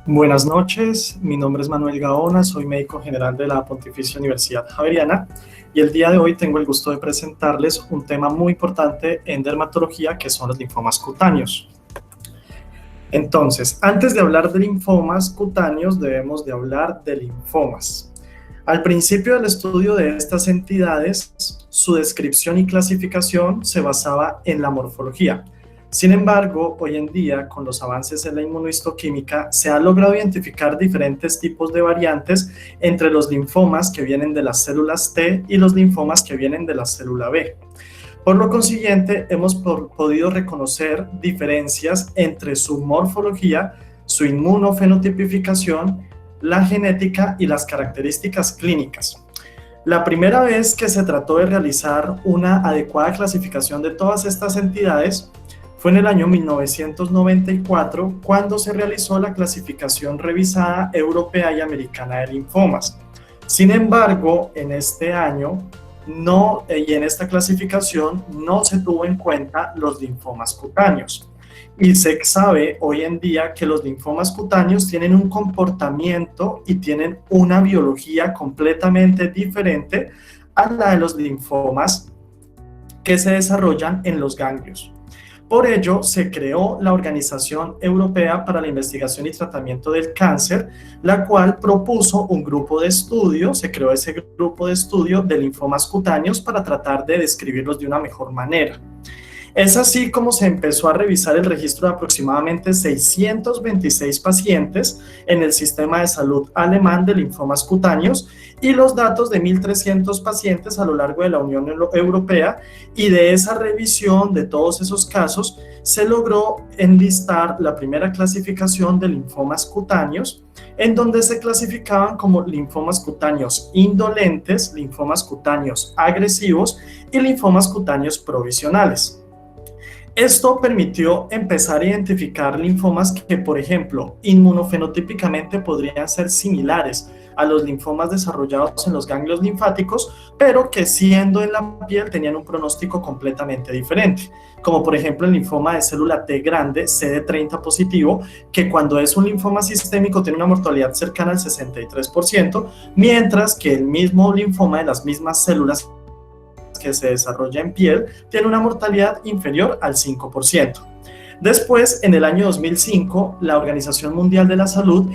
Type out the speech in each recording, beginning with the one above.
Buenas noches, mi nombre es Manuel Gaona, soy médico general de la Pontificia Universidad Javeriana y el día de hoy tengo el gusto de presentarles un tema muy importante en dermatología que son los linfomas cutáneos. Entonces, antes de hablar de linfomas cutáneos debemos de hablar de linfomas. Al principio del estudio de estas entidades, su descripción y clasificación se basaba en la morfología. Sin embargo, hoy en día, con los avances en la inmunohistoquímica, se ha logrado identificar diferentes tipos de variantes entre los linfomas que vienen de las células T y los linfomas que vienen de la célula B. Por lo consiguiente, hemos podido reconocer diferencias entre su morfología, su inmunofenotipificación, la genética y las características clínicas. La primera vez que se trató de realizar una adecuada clasificación de todas estas entidades fue en el año 1994, cuando se realizó la clasificación revisada europea y americana de linfomas. Sin embargo, en este año y en esta clasificación no se tuvo en cuenta los linfomas cutáneos. Y se sabe hoy en día que los linfomas cutáneos tienen un comportamiento y tienen una biología completamente diferente a la de los linfomas que se desarrollan en los ganglios. Por ello, se creó la Organización Europea para la Investigación y Tratamiento del Cáncer, la cual propuso un grupo de estudio, se creó ese grupo de estudio de linfomas cutáneos para tratar de describirlos de una mejor manera. Es así como se empezó a revisar el registro de aproximadamente 626 pacientes en el sistema de salud alemán de linfomas cutáneos y los datos de 1.300 pacientes a lo largo de la Unión Europea, y de esa revisión de todos esos casos se logró enlistar la primera clasificación de linfomas cutáneos, en donde se clasificaban como linfomas cutáneos indolentes, linfomas cutáneos agresivos y linfomas cutáneos provisionales. Esto permitió empezar a identificar linfomas que, por ejemplo, inmunofenotípicamente podrían ser similares a los linfomas desarrollados en los ganglios linfáticos, pero que siendo en la piel tenían un pronóstico completamente diferente, como por ejemplo el linfoma de célula T grande, CD30 positivo, que cuando es un linfoma sistémico tiene una mortalidad cercana al 63%, mientras que el mismo linfoma de las mismas células que se desarrolla en piel tiene una mortalidad inferior al 5%. Después, en el año 2005, la Organización Mundial de la Salud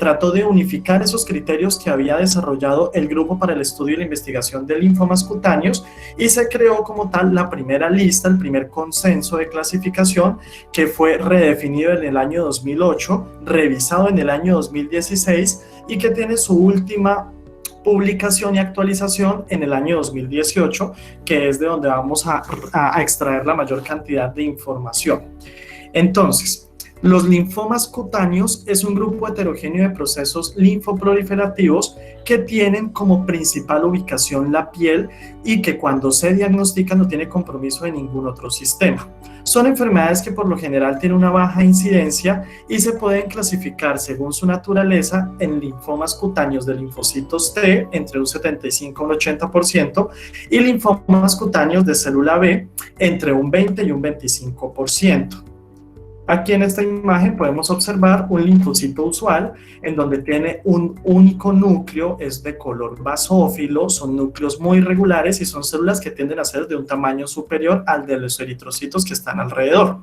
trató de unificar esos criterios que había desarrollado el Grupo para el Estudio y la Investigación de Linfomas Cutáneos, y se creó como tal la primera lista, el primer consenso de clasificación, que fue redefinido en el año 2008, revisado en el año 2016 y que tiene su última publicación y actualización en el año 2018, que es de donde vamos a extraer la mayor cantidad de información. Entonces, los linfomas cutáneos es un grupo heterogéneo de procesos linfoproliferativos que tienen como principal ubicación la piel y que cuando se diagnostican no tiene compromiso de ningún otro sistema. Son enfermedades que por lo general tienen una baja incidencia y se pueden clasificar según su naturaleza en linfomas cutáneos de linfocitos T entre un 75 y un 80% y linfomas cutáneos de célula B entre un 20 y un 25%. Aquí en esta imagen podemos observar un linfocito usual en donde tiene un único núcleo, es de color basófilo, son núcleos muy regulares y son células que tienden a ser de un tamaño superior al de los eritrocitos que están alrededor.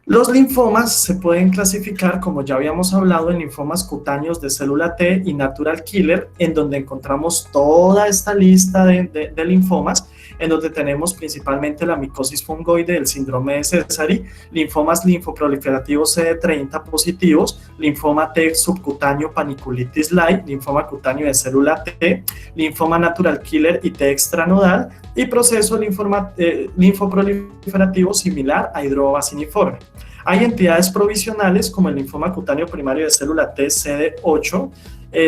Los linfomas se pueden clasificar, como ya habíamos hablado, en linfomas cutáneos de célula T y natural killer, en donde encontramos toda esta lista de linfomas, en donde tenemos principalmente la micosis fungoide, el síndrome de Sézary, linfomas linfoproliferativos CD30 positivos, linfoma T subcutáneo paniculitis light, linfoma cutáneo de célula T, linfoma natural killer y T extranodal, y proceso linfoproliferativo similar a hidrobaciniforme. Hay entidades provisionales como el linfoma cutáneo primario de célula T CD8,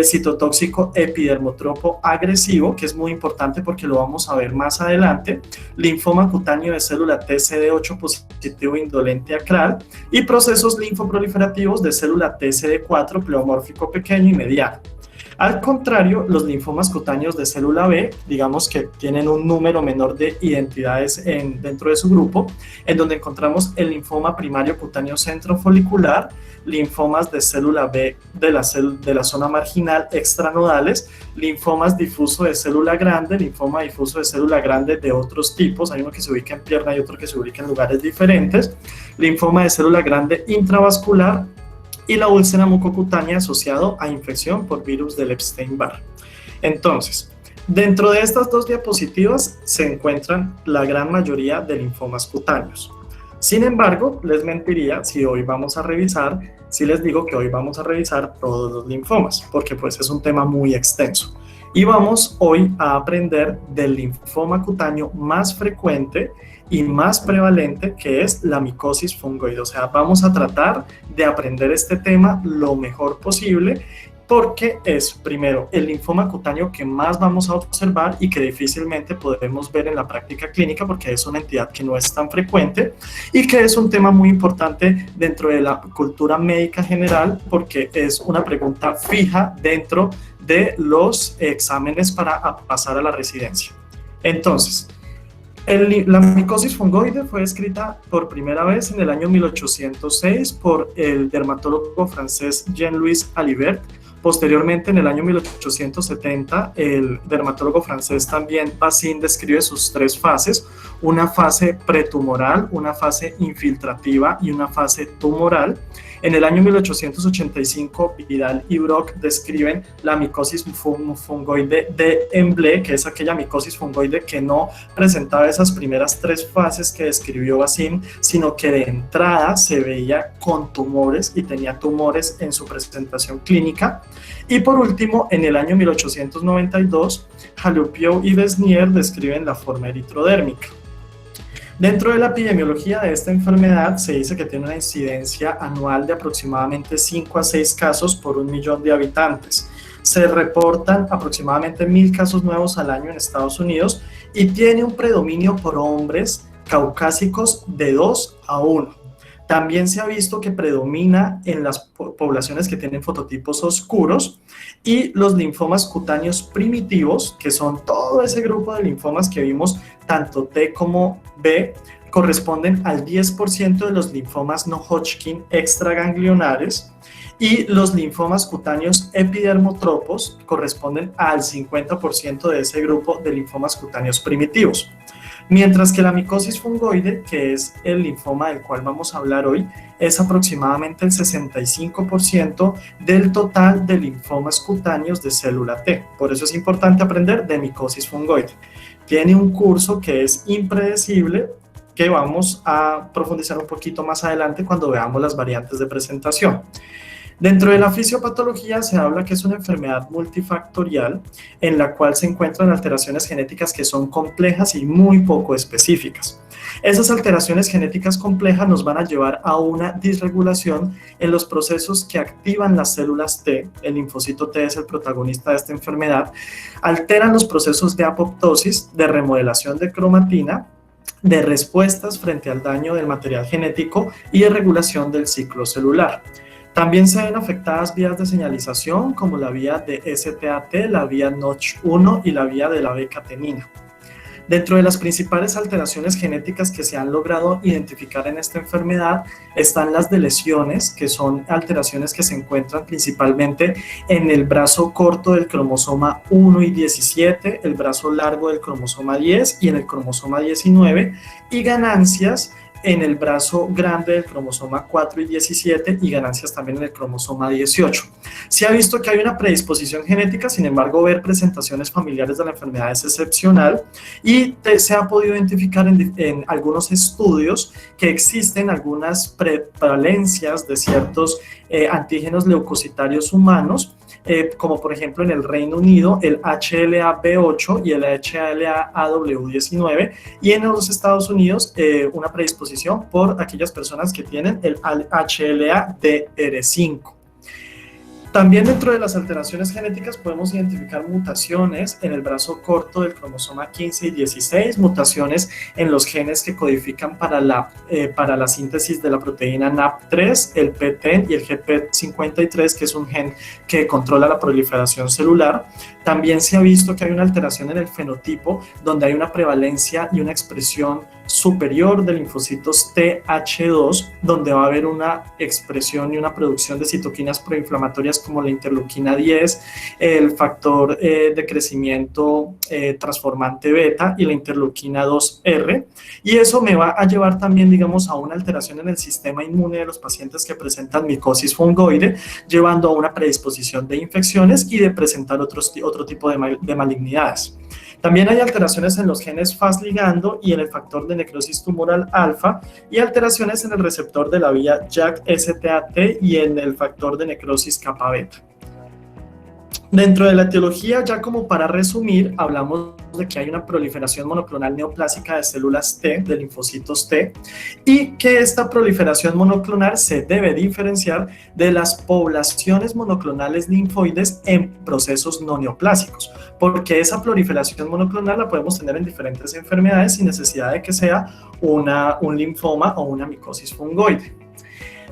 citotóxico epidermotropo agresivo, que es muy importante porque lo vamos a ver más adelante, linfoma cutáneo de célula T CD8 positivo indolente acral y procesos linfoproliferativos de célula T CD4 pleomórfico pequeño y mediano. Al contrario, los linfomas cutáneos de célula B, digamos que tienen un número menor de identidades dentro de su grupo, en donde encontramos el linfoma primario cutáneo centrofolicular, linfomas de célula B de la zona marginal extranodales, linfomas difuso de célula grande, linfoma difuso de célula grande de otros tipos, hay uno que se ubica en pierna y otro que se ubica en lugares diferentes, linfoma de célula grande intravascular, y la úlcera mucocutánea asociado a infección por virus del Epstein-Barr. Entonces, dentro de estas dos diapositivas se encuentran la gran mayoría de linfomas cutáneos. Sin embargo, les mentiría si les digo que hoy vamos a revisar todos los linfomas, porque pues es un tema muy extenso. Y vamos hoy a aprender del linfoma cutáneo más frecuente y más prevalente, que es la micosis fungoide. O sea, vamos a tratar de aprender este tema lo mejor posible, porque es, primero, el linfoma cutáneo que más vamos a observar y que difícilmente podemos ver en la práctica clínica porque es una entidad que no es tan frecuente, y que es un tema muy importante dentro de la cultura médica general porque es una pregunta fija dentro de los exámenes para pasar a la residencia. Entonces, la micosis fungoide fue descrita por primera vez en el año 1806 por el dermatólogo francés Jean-Louis Alibert. Posteriormente, en el año 1870, el dermatólogo francés también Bazin describe sus tres fases: una fase pretumoral, una fase infiltrativa y una fase tumoral. En el año 1885, Vidal y Brock describen la micosis fungoide de Emblé, que es aquella micosis fungoide que no presentaba esas primeras tres fases que describió Bazin, sino que de entrada se veía con tumores y tenía tumores en su presentación clínica. Y por último, en el año 1892, Jalupio y Besnier describen la forma eritrodérmica. Dentro de la epidemiología de esta enfermedad se dice que tiene una incidencia anual de aproximadamente 5 a 6 casos por 1 millón de habitantes. Se reportan aproximadamente 1.000 casos nuevos al año en Estados Unidos y tiene un predominio por hombres caucásicos de 2 a 1. También se ha visto que predomina en las poblaciones que tienen fototipos oscuros, y los linfomas cutáneos primitivos, que son todo ese grupo de linfomas que vimos, tanto T como B, corresponden al 10% de los linfomas no Hodgkin extraganglionares, y los linfomas cutáneos epidermotropos corresponden al 50% de ese grupo de linfomas cutáneos primitivos. Mientras que la micosis fungoide, que es el linfoma del cual vamos a hablar hoy, es aproximadamente el 65% del total de linfomas cutáneos de célula T. Por eso es importante aprender de micosis fungoide. Tiene un curso que es impredecible, que vamos a profundizar un poquito más adelante cuando veamos las variantes de presentación. Dentro de la fisiopatología se habla que es una enfermedad multifactorial en la cual se encuentran alteraciones genéticas que son complejas y muy poco específicas. Esas alteraciones genéticas complejas nos van a llevar a una disregulación en los procesos que activan las células T. El linfocito T es el protagonista de esta enfermedad. Alteran los procesos de apoptosis, de remodelación de cromatina, de respuestas frente al daño del material genético y de regulación del ciclo celular. También se ven afectadas vías de señalización como la vía de STAT, la vía Notch1 y la vía de la beta-catenina. Dentro de las principales alteraciones genéticas que se han logrado identificar en esta enfermedad están las de lesiones, que son alteraciones que se encuentran principalmente en el brazo corto del cromosoma 1 y 17, el brazo largo del cromosoma 10 y en el cromosoma 19, y ganancias en el brazo grande del cromosoma 4 y 17 y ganancias también en el cromosoma 18. Se ha visto que hay una predisposición genética, sin embargo, ver presentaciones familiares de la enfermedad es excepcional, y se ha podido identificar en algunos estudios que existen algunas prevalencias de ciertos antígenos leucocitarios humanos, como por ejemplo en el Reino Unido el HLA-B8 y el HLA-AW19, y en los Estados Unidos una predisposición por aquellas personas que tienen el HLA-DR5. También dentro de las alteraciones genéticas podemos identificar mutaciones en el brazo corto del cromosoma 15 y 16, mutaciones en los genes que codifican para la síntesis de la proteína NAP3, el PTEN y el GP53, que es un gen que controla la proliferación celular. También se ha visto que hay una alteración en el fenotipo, donde hay una prevalencia y una expresión superior de linfocitos TH2, donde va a haber una expresión y una producción de citoquinas proinflamatorias como la interleuquina 10, el factor de crecimiento transformante beta y la interleuquina 2R, y eso me va a llevar también, digamos, a una alteración en el sistema inmune de los pacientes que presentan micosis fungoide, llevando a una predisposición de infecciones y de presentar otro tipo de malignidades. También hay alteraciones en los genes Fas ligando y en el factor de necrosis tumoral alfa, y alteraciones en el receptor de la vía JAK-STAT y en el factor de necrosis kappa beta. Dentro de la etiología, ya como para resumir, hablamos de que hay una proliferación monoclonal neoplásica de células T, de linfocitos T, y que esta proliferación monoclonal se debe diferenciar de las poblaciones monoclonales linfoides en procesos no neoplásicos, porque esa proliferación monoclonal la podemos tener en diferentes enfermedades sin necesidad de que sea un linfoma o una micosis fungoide.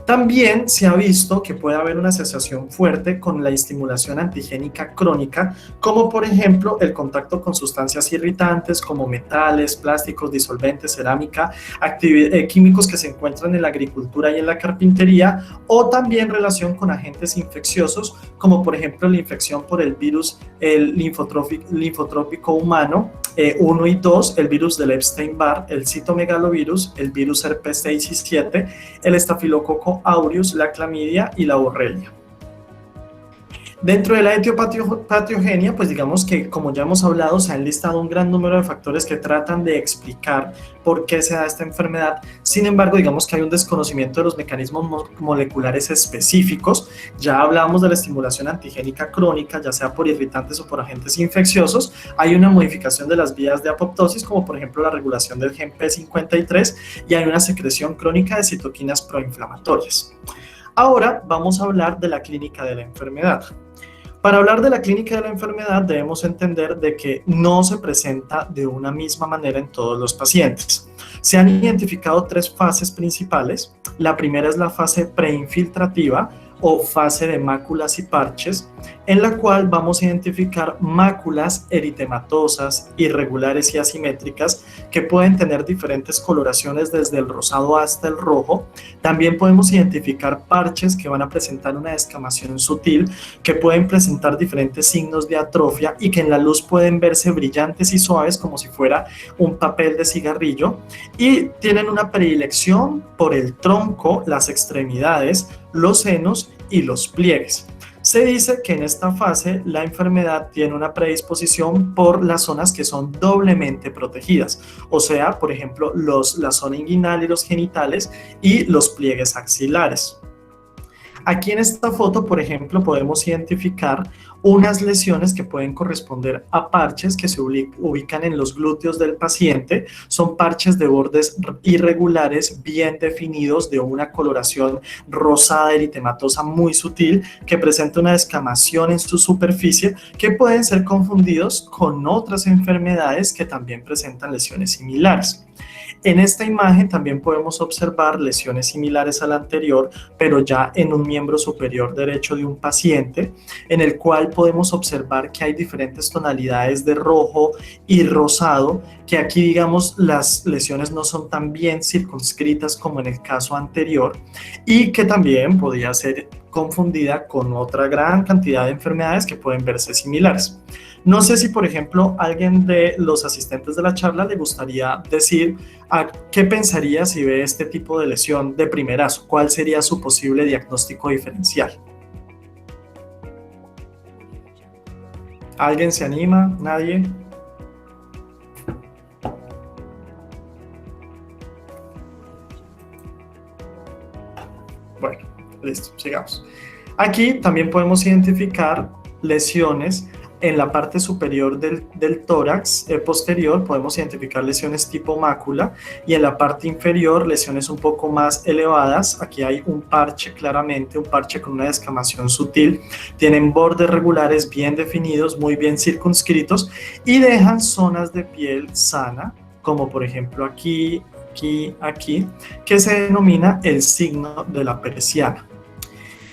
También se ha visto que puede haber una asociación fuerte con la estimulación antigénica crónica, como por ejemplo el contacto con sustancias irritantes como metales, plásticos, disolventes, cerámica, químicos que se encuentran en la agricultura y en la carpintería, o también relación con agentes infecciosos, como por ejemplo la infección por el virus linfotrópico humano 1 y 2, el virus del Epstein-Barr, el citomegalovirus, el virus herpes 6 y 7, el estafilococo aureus, la clamidia y la borrelia. Dentro de la etiopatogenia, pues digamos que, como ya hemos hablado, se han listado un gran número de factores que tratan de explicar por qué se da esta enfermedad. Sin embargo, digamos que hay un desconocimiento de los mecanismos moleculares específicos. Ya hablamos de la estimulación antigénica crónica, ya sea por irritantes o por agentes infecciosos. Hay una modificación de las vías de apoptosis, como por ejemplo la regulación del gen P53, y hay una secreción crónica de citoquinas proinflamatorias. Ahora vamos a hablar de la clínica de la enfermedad. Para hablar de la clínica de la enfermedad debemos entender de que no se presenta de una misma manera en todos los pacientes. Se han identificado 3 fases principales. La primera es la fase preinfiltrativa o fase de máculas y parches, en la cual vamos a identificar máculas eritematosas, irregulares y asimétricas que pueden tener diferentes coloraciones desde el rosado hasta el rojo. También podemos identificar parches que van a presentar una descamación sutil, que pueden presentar diferentes signos de atrofia y que en la luz pueden verse brillantes y suaves como si fuera un papel de cigarrillo, y tienen una predilección por el tronco, las extremidades, los senos y los pliegues. Se dice que en esta fase la enfermedad tiene una predisposición por las zonas que son doblemente protegidas, o sea, por ejemplo, la zona inguinal y los genitales y los pliegues axilares. Aquí en esta foto, por ejemplo, podemos identificar unas lesiones que pueden corresponder a parches que se ubican en los glúteos del paciente. Son parches de bordes irregulares, bien definidos, de una coloración rosada eritematosa muy sutil, que presenta una descamación en su superficie, que pueden ser confundidos con otras enfermedades que también presentan lesiones similares. En esta imagen también podemos observar lesiones similares a la anterior, pero ya en un miembro superior derecho de un paciente, en el cual podemos observar que hay diferentes tonalidades de rojo y rosado, que aquí, digamos, las lesiones no son tan bien circunscritas como en el caso anterior, y que también podría ser confundida con otra gran cantidad de enfermedades que pueden verse similares. No sé si, por ejemplo, alguien de los asistentes de la charla le gustaría decir qué pensaría si ve este tipo de lesión de primerazo, cuál sería su posible diagnóstico diferencial. ¿Alguien se anima? ¿Nadie? Bueno, listo, sigamos. Aquí también podemos identificar lesiones en la parte superior del tórax posterior podemos identificar lesiones tipo mácula y en la parte inferior lesiones un poco más elevadas. Aquí hay un parche claramente, un parche con una descamación sutil. Tienen bordes regulares bien definidos, muy bien circunscritos y dejan zonas de piel sana, como por ejemplo aquí, que se denomina el signo de la persiana.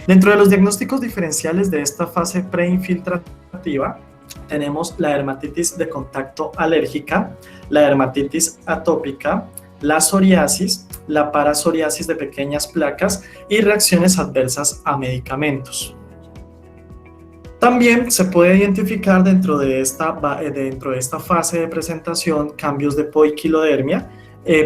Dentro de los diagnósticos diferenciales de esta fase preinfiltrativa tenemos la dermatitis de contacto alérgica, la dermatitis atópica, la psoriasis, la parasoriasis de pequeñas placas y reacciones adversas a medicamentos. También se puede identificar dentro de esta fase de presentación cambios de poiquilodermia.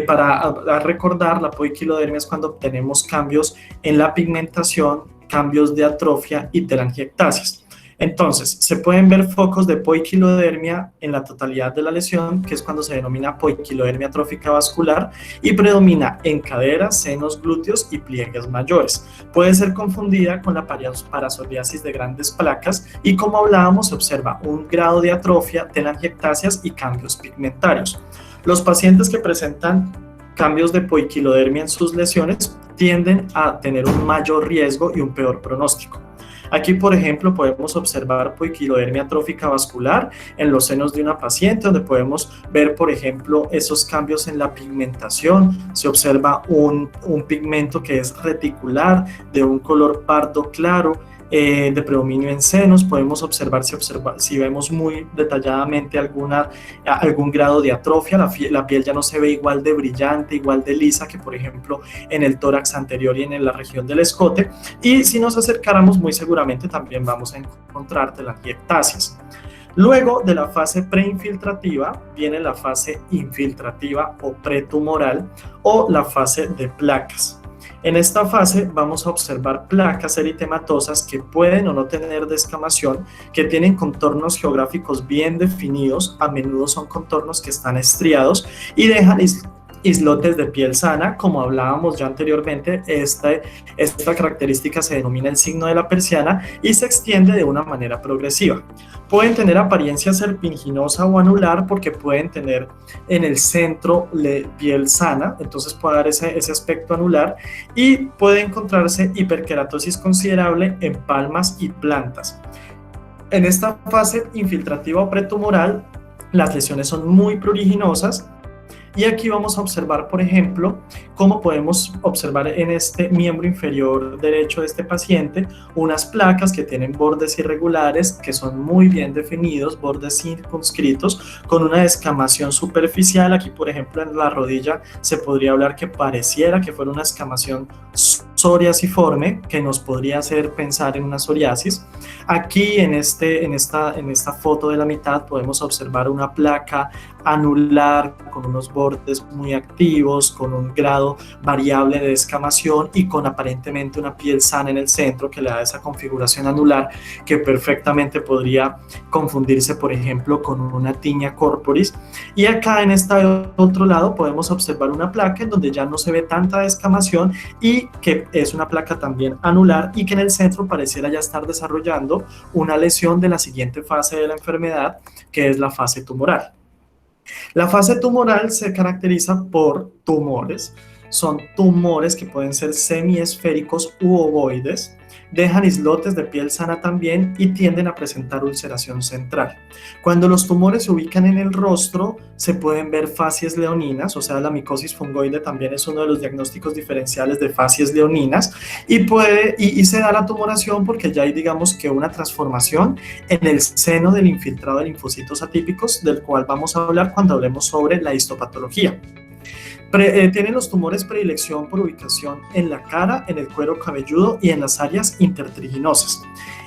Para recordar, la poiquilodermia es cuando obtenemos cambios en la pigmentación, cambios de atrofia y telangiectasias. Entonces, se pueden ver focos de poiquilodermia en la totalidad de la lesión, que es cuando se denomina poiquilodermia atrófica vascular, y predomina en caderas, senos, glúteos y pliegues mayores. Puede ser confundida con la parasoriasis de grandes placas y, como hablábamos, se observa un grado de atrofia, telangiectasias y cambios pigmentarios. Los pacientes que presentan cambios de poiquilodermia en sus lesiones tienden a tener un mayor riesgo y un peor pronóstico. Aquí, por ejemplo, podemos observar poiquilodermia atrófica vascular en los senos de una paciente, donde podemos ver, por ejemplo, esos cambios en la pigmentación. Se observa un pigmento que es reticular, de un color pardo claro, de predominio en senos. Podemos observar, si vemos muy detalladamente algún grado de atrofia, la piel ya no se ve igual de brillante, igual de lisa que por ejemplo en el tórax anterior y en la región del escote, y si nos acercáramos muy seguramente también vamos a encontrar telangiectasias. Luego de la fase preinfiltrativa viene la fase infiltrativa o pretumoral o la fase de placas. En esta fase vamos a observar placas eritematosas que pueden o no tener descamación, que tienen contornos geográficos bien definidos, a menudo son contornos que están estriados y dejan islotes de piel sana. Como hablábamos ya anteriormente, esta característica se denomina el signo de la persiana y se extiende de una manera progresiva. Pueden tener apariencia serpinginosa o anular porque pueden tener en el centro piel sana, entonces puede dar ese aspecto anular, y puede encontrarse hiperkeratosis considerable en palmas y plantas. En esta fase infiltrativa o pretumoral, las lesiones son muy pruriginosas. Y aquí vamos a observar, por ejemplo, cómo podemos observar en este miembro inferior derecho de este paciente unas placas que tienen bordes irregulares, que son muy bien definidos, bordes circunscritos, con una descamación superficial. Aquí, por ejemplo, en la rodilla se podría hablar que pareciera que fuera una descamación psoriasiforme, que nos podría hacer pensar en una psoriasis. Aquí en esta foto de la mitad podemos observar una placa anular con unos bordes muy activos, con un grado variable de descamación y con aparentemente una piel sana en el centro que le da esa configuración anular que perfectamente podría confundirse, por ejemplo, con una tinea corporis. Y acá en este otro lado podemos observar una placa en donde ya no se ve tanta descamación y que es una placa también anular y que en el centro pareciera ya estar desarrollando una lesión de la siguiente fase de la enfermedad, que es la fase tumoral. La fase tumoral se caracteriza por tumores. Son tumores que pueden ser semiesféricos u ovoides, dejan islotes de piel sana también y tienden a presentar ulceración central. Cuando los tumores se ubican en el rostro, se pueden ver facies leoninas, o sea, la micosis fungoide también es uno de los diagnósticos diferenciales de facies leoninas, y se da la tumoración porque ya hay, digamos, que una transformación en el seno del infiltrado de linfocitos atípicos, del cual vamos a hablar cuando hablemos sobre la histopatología. Tienen los tumores predilección por ubicación en la cara, en el cuero cabelludo y en las áreas intertriginosas.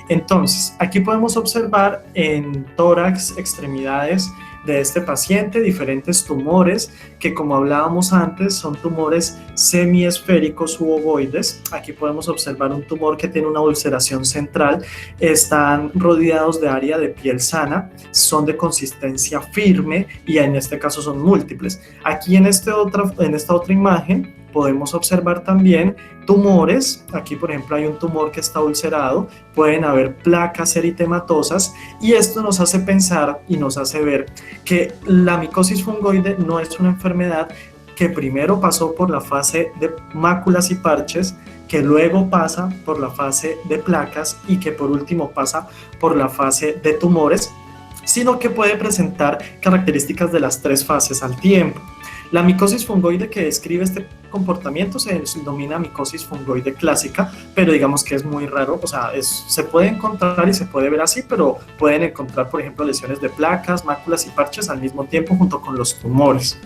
Entonces, aquí podemos observar en tórax, extremidades de este paciente, diferentes tumores que, como hablábamos antes, son tumores semiesféricos u ovoides. Aquí podemos observar un tumor que tiene una ulceración central, están rodeados de área de piel sana, son de consistencia firme y en este caso son múltiples. Aquí en esta otra imagen podemos observar también tumores. Aquí, por ejemplo, hay un tumor que está ulcerado, pueden haber placas eritematosas, y esto nos hace pensar y nos hace ver que la micosis fungoide no es una enfermedad que primero pasó por la fase de máculas y parches, que luego pasa por la fase de placas y que por último pasa por la fase de tumores, sino que puede presentar características de las tres fases al tiempo. La micosis fungoide que describe este comportamiento se denomina micosis fungoide clásica, pero digamos que es muy raro, o sea, se puede encontrar y se puede ver así, pero pueden encontrar, por ejemplo, lesiones de placas, máculas y parches al mismo tiempo junto con los tumores.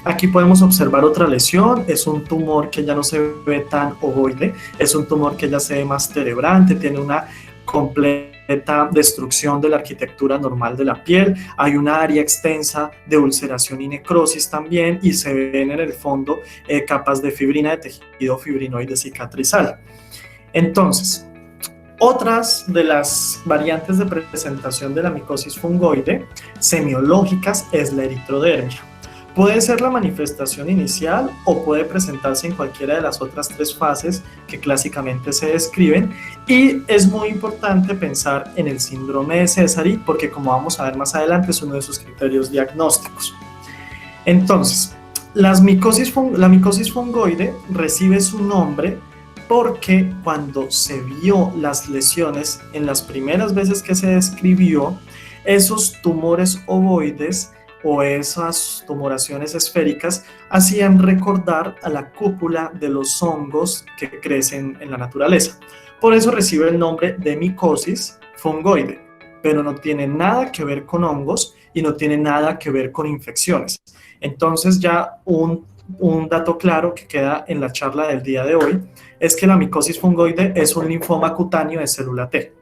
Aquí podemos observar otra lesión, es un tumor que ya no se ve tan ovoide, es un tumor que ya se ve más cerebrante, tiene una completa destrucción de la arquitectura normal de la piel, hay una área extensa de ulceración y necrosis también, y se ven en el fondo capas de fibrina, de tejido fibrinoide cicatrizal. Entonces, otras de las variantes de presentación de la micosis fungoide semiológicas es la eritrodermia. Puede ser la manifestación inicial o puede presentarse en cualquiera de las otras tres fases que clásicamente se describen, y es muy importante pensar en el síndrome de Sézary porque, como vamos a ver más adelante, es uno de sus criterios diagnósticos. Entonces, la micosis fungoide recibe su nombre porque cuando se vio las lesiones en las primeras veces que se describió, esos tumores ovoides o esas tumoraciones esféricas hacían recordar a la cúpula de los hongos que crecen en la naturaleza. Por eso recibe el nombre de micosis fungoide, pero no tiene nada que ver con hongos y no tiene nada que ver con infecciones. Entonces, ya un dato claro que queda en la charla del día de hoy es que la micosis fungoide es un linfoma cutáneo de célula T.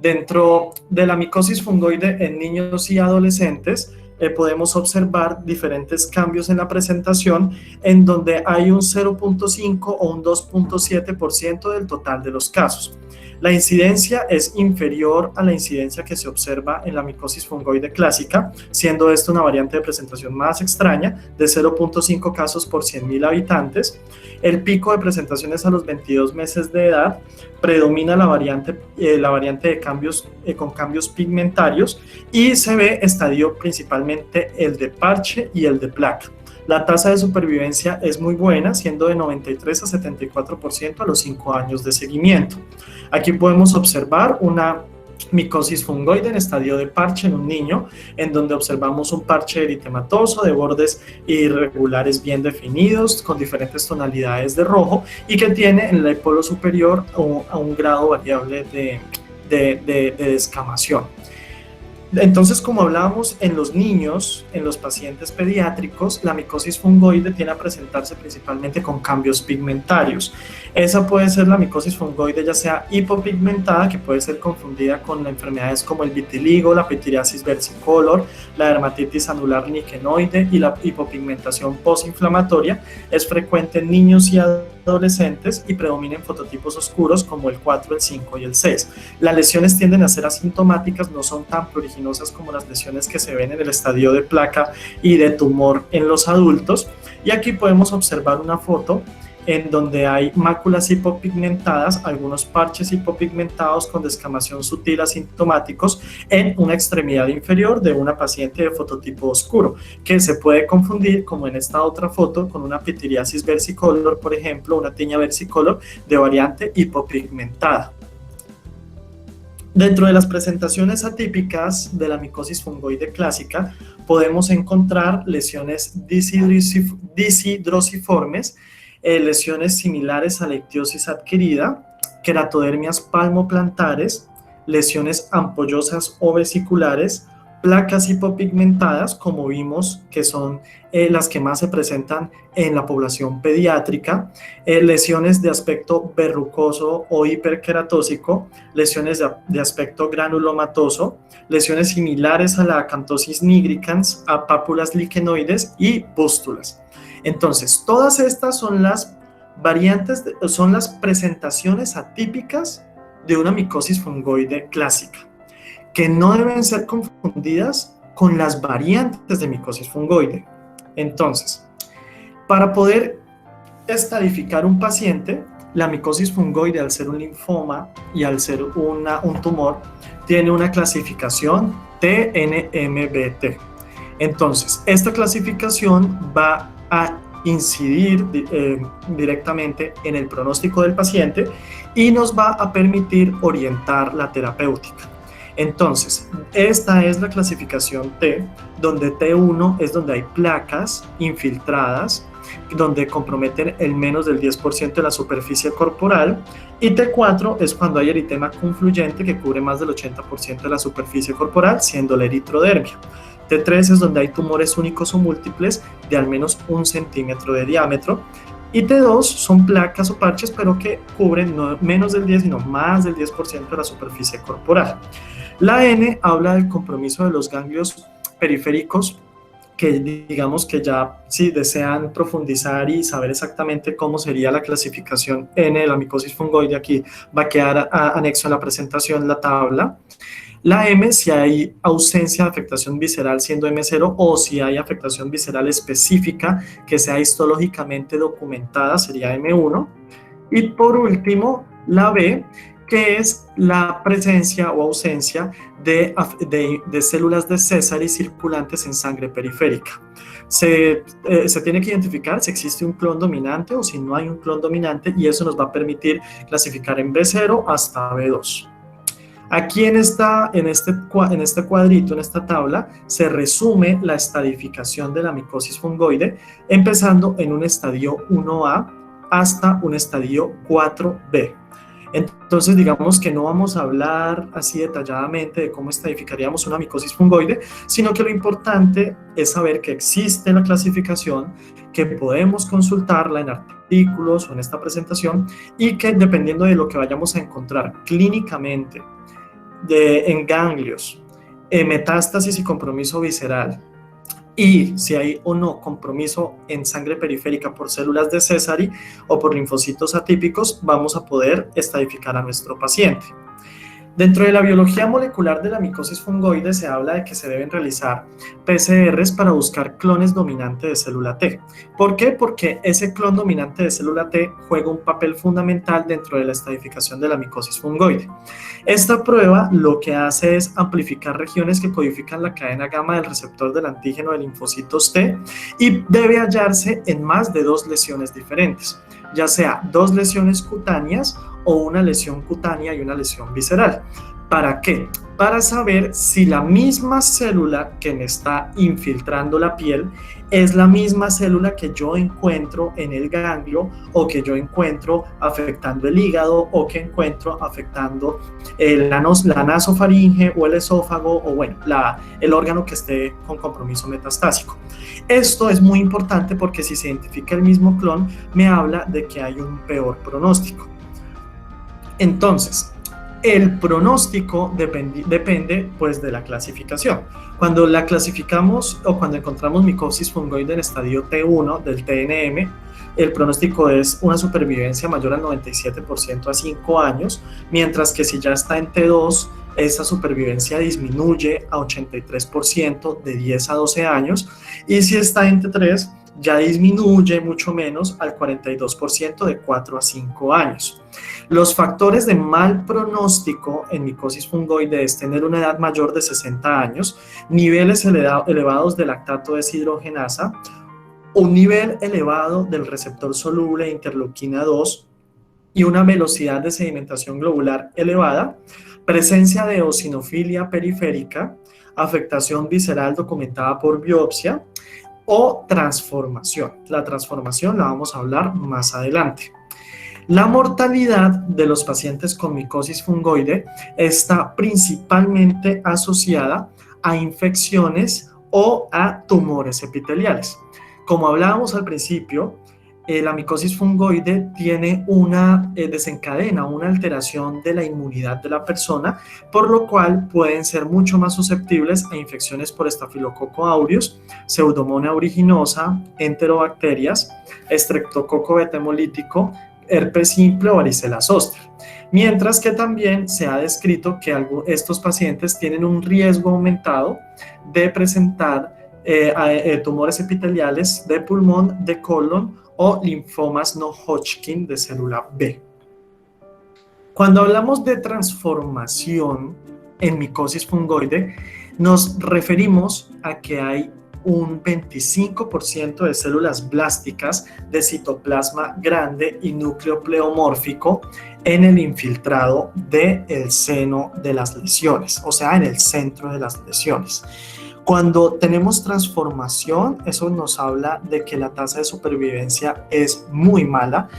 Dentro de la micosis fungoide en niños y adolescentes, podemos observar diferentes cambios en la presentación, en donde hay un 0.5 o un 2.7% del total de los casos. La incidencia es inferior a la incidencia que se observa en la micosis fungoide clásica, siendo esta una variante de presentación más extraña, de 0.5 casos por 100.000 habitantes. El pico de presentaciones a los 22 meses de edad, predomina la variante de cambios con cambios pigmentarios, y se ve estadio principalmente el de parche y el de placa. La tasa de supervivencia es muy buena, siendo de 93 a 74% a los 5 años de seguimiento. Aquí podemos observar una micosis fungoide en estadio de parche en un niño, en donde observamos un parche eritematoso de bordes irregulares bien definidos, con diferentes tonalidades de rojo, y que tiene en el polo superior a un grado variable de descamación. Entonces, como hablábamos, en los niños, en los pacientes pediátricos, la micosis fungoide tiene a presentarse principalmente con cambios pigmentarios. Esa puede ser la micosis fungoide ya sea hipopigmentada, que puede ser confundida con enfermedades como el vitiligo, la pitiriasis versicolor, la dermatitis anular lichenoide y la hipopigmentación postinflamatoria. Es frecuente en niños y adolescentes y predomina en fototipos oscuros como el 4, el 5 y el 6. Las lesiones tienden a ser asintomáticas, no son tan pruriginosas como las lesiones que se ven en el estadio de placa y de tumor en los adultos. Y aquí podemos observar una foto en donde hay máculas hipopigmentadas, algunos parches hipopigmentados con descamación sutil asintomáticos en una extremidad inferior de una paciente de fototipo oscuro, que se puede confundir, como en esta otra foto, con una pitiriasis versicolor, por ejemplo, una tiña versicolor de variante hipopigmentada. Dentro de las presentaciones atípicas de la micosis fungoide clásica, podemos encontrar lesiones disidrosiformes, lesiones similares a la ictiosis adquirida, queratodermias palmoplantares, lesiones ampollosas o vesiculares, placas hipopigmentadas, como vimos que son las que más se presentan en la población pediátrica, lesiones de aspecto verrucoso o hiperqueratósico, lesiones de aspecto granulomatoso, lesiones similares a la acantosis nigricans, a pápulas lichenoides y pústulas. Entonces, todas estas son las variantes, son las presentaciones atípicas de una micosis fungoide clásica, que no deben ser confundidas con las variantes de micosis fungoide. Entonces, para poder estadificar un paciente, la micosis fungoide, al ser un linfoma y al ser un tumor, tiene una clasificación TNMBT. Entonces, esta clasificación va a incidir directamente en el pronóstico del paciente y nos va a permitir orientar la terapéutica. Entonces, esta es la clasificación T, donde T1 es donde hay placas infiltradas, donde comprometen el menos del 10% de la superficie corporal, y T4 es cuando hay eritema confluyente que cubre más del 80% de la superficie corporal, siendo la eritrodermia. T3 es donde hay tumores únicos o múltiples de al menos 1 centímetro de diámetro, y T2 son placas o parches, pero que cubren no menos del 10, sino más del 10% de la superficie corporal. La N habla del compromiso de los ganglios periféricos, que digamos que ya si desean profundizar y saber exactamente cómo sería la clasificación N de la micosis fungoide, aquí va a quedar anexo en la presentación la tabla. La M, si hay ausencia de afectación visceral siendo M0, o si hay afectación visceral específica que sea histológicamente documentada, sería M1. Y por último, la B, que es la presencia o ausencia de células de Sézary circulantes en sangre periférica. Se tiene que identificar si existe un clon dominante o si no hay un clon dominante, y eso nos va a permitir clasificar en B0 hasta B2. Aquí en este cuadrito, en esta tabla, se resume la estadificación de la micosis fungoide, empezando en un estadio 1A hasta un estadio 4B. Entonces, digamos que no vamos a hablar así detalladamente de cómo estadificaríamos una micosis fungoide, sino que lo importante es saber que existe la clasificación, que podemos consultarla en artículos o en esta presentación, y que dependiendo de lo que vayamos a encontrar clínicamente en ganglios, metástasis y compromiso visceral, y si hay o no compromiso en sangre periférica por células de Sézary o por linfocitos atípicos, vamos a poder estadificar a nuestro paciente. Dentro de la biología molecular de la micosis fungoide se habla de que se deben realizar PCRs para buscar clones dominantes de célula T. ¿Por qué? Porque ese clon dominante de célula T juega un papel fundamental dentro de la estadificación de la micosis fungoide. Esta prueba lo que hace es amplificar regiones que codifican la cadena gamma del receptor del antígeno de linfocitos T, y debe hallarse en más de 2 lesiones diferentes, ya sea 2 lesiones cutáneas o una lesión cutánea y una lesión visceral. ¿Para qué? Para saber si la misma célula que me está infiltrando la piel es la misma célula que yo encuentro en el ganglio, o que yo encuentro afectando el hígado, o que encuentro afectando la nasofaringe o el esófago, o bueno, el órgano que esté con compromiso metastásico. Esto es muy importante porque si se identifica el mismo clon, me habla de que hay un peor pronóstico. Entonces, el pronóstico depende pues de la clasificación. Cuando la clasificamos o cuando encontramos micosis fungoide en estadio T1 del TNM, el pronóstico es una supervivencia mayor al 97% a 5 años, mientras que si ya está en T2, esa supervivencia disminuye a 83% de 10 a 12 años, y si está en T3, ya disminuye mucho menos al 42% de 4 a 5 años. Los factores de mal pronóstico en micosis fungoide es tener una edad mayor de 60 años, niveles elevados de lactato deshidrogenasa, un nivel elevado del receptor soluble de interleuquina 2 y una velocidad de sedimentación globular elevada, presencia de eosinofilia periférica, afectación visceral documentada por biopsia, o transformación. La transformación la vamos a hablar más adelante. La mortalidad de los pacientes con micosis fungoide está principalmente asociada a infecciones o a tumores epiteliales. Como hablábamos al principio, la micosis fungoide desencadena una alteración de la inmunidad de la persona, por lo cual pueden ser mucho más susceptibles a infecciones por Staphylococcus aureus, Pseudomonas aeruginosa, enterobacterias, Streptococo beta hemolítico, herpes simple o varicela zoster. Mientras que también se ha descrito que estos pacientes tienen un riesgo aumentado de presentar tumores epiteliales de pulmón, de colon o linfomas no Hodgkin de célula B. Cuando hablamos de transformación en micosis fungoide, nos referimos a que hay un 25% de células blásticas de citoplasma grande y núcleo pleomórfico en el infiltrado del seno de las lesiones, o sea, en el centro de las lesiones. Cuando tenemos transformación, eso nos habla de que la tasa de supervivencia es muy mala,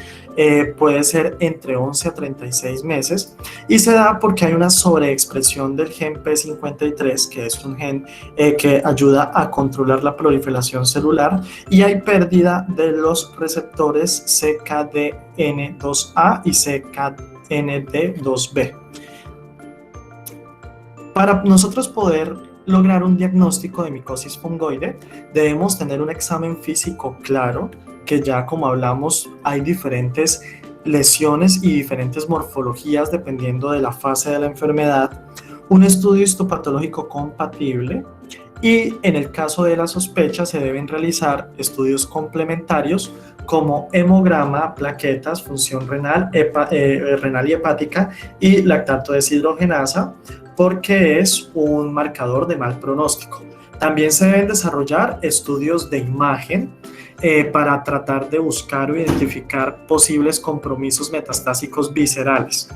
puede ser entre 11 a 36 meses, y se da porque hay una sobreexpresión del gen P53, que es un gen que ayuda a controlar la proliferación celular, y hay pérdida de los receptores CKDN2A y CKND2B. Para nosotros poder lograr un diagnóstico de micosis fungoide, debemos tener un examen físico claro, que ya como hablamos hay diferentes lesiones y diferentes morfologías dependiendo de la fase de la enfermedad, un estudio histopatológico compatible, y en el caso de la sospecha se deben realizar estudios complementarios como hemograma, plaquetas, función renal, renal y hepática y lactato deshidrogenasa, porque es un marcador de mal pronóstico. También se deben desarrollar estudios de imagen para tratar de buscar o identificar posibles compromisos metastásicos viscerales.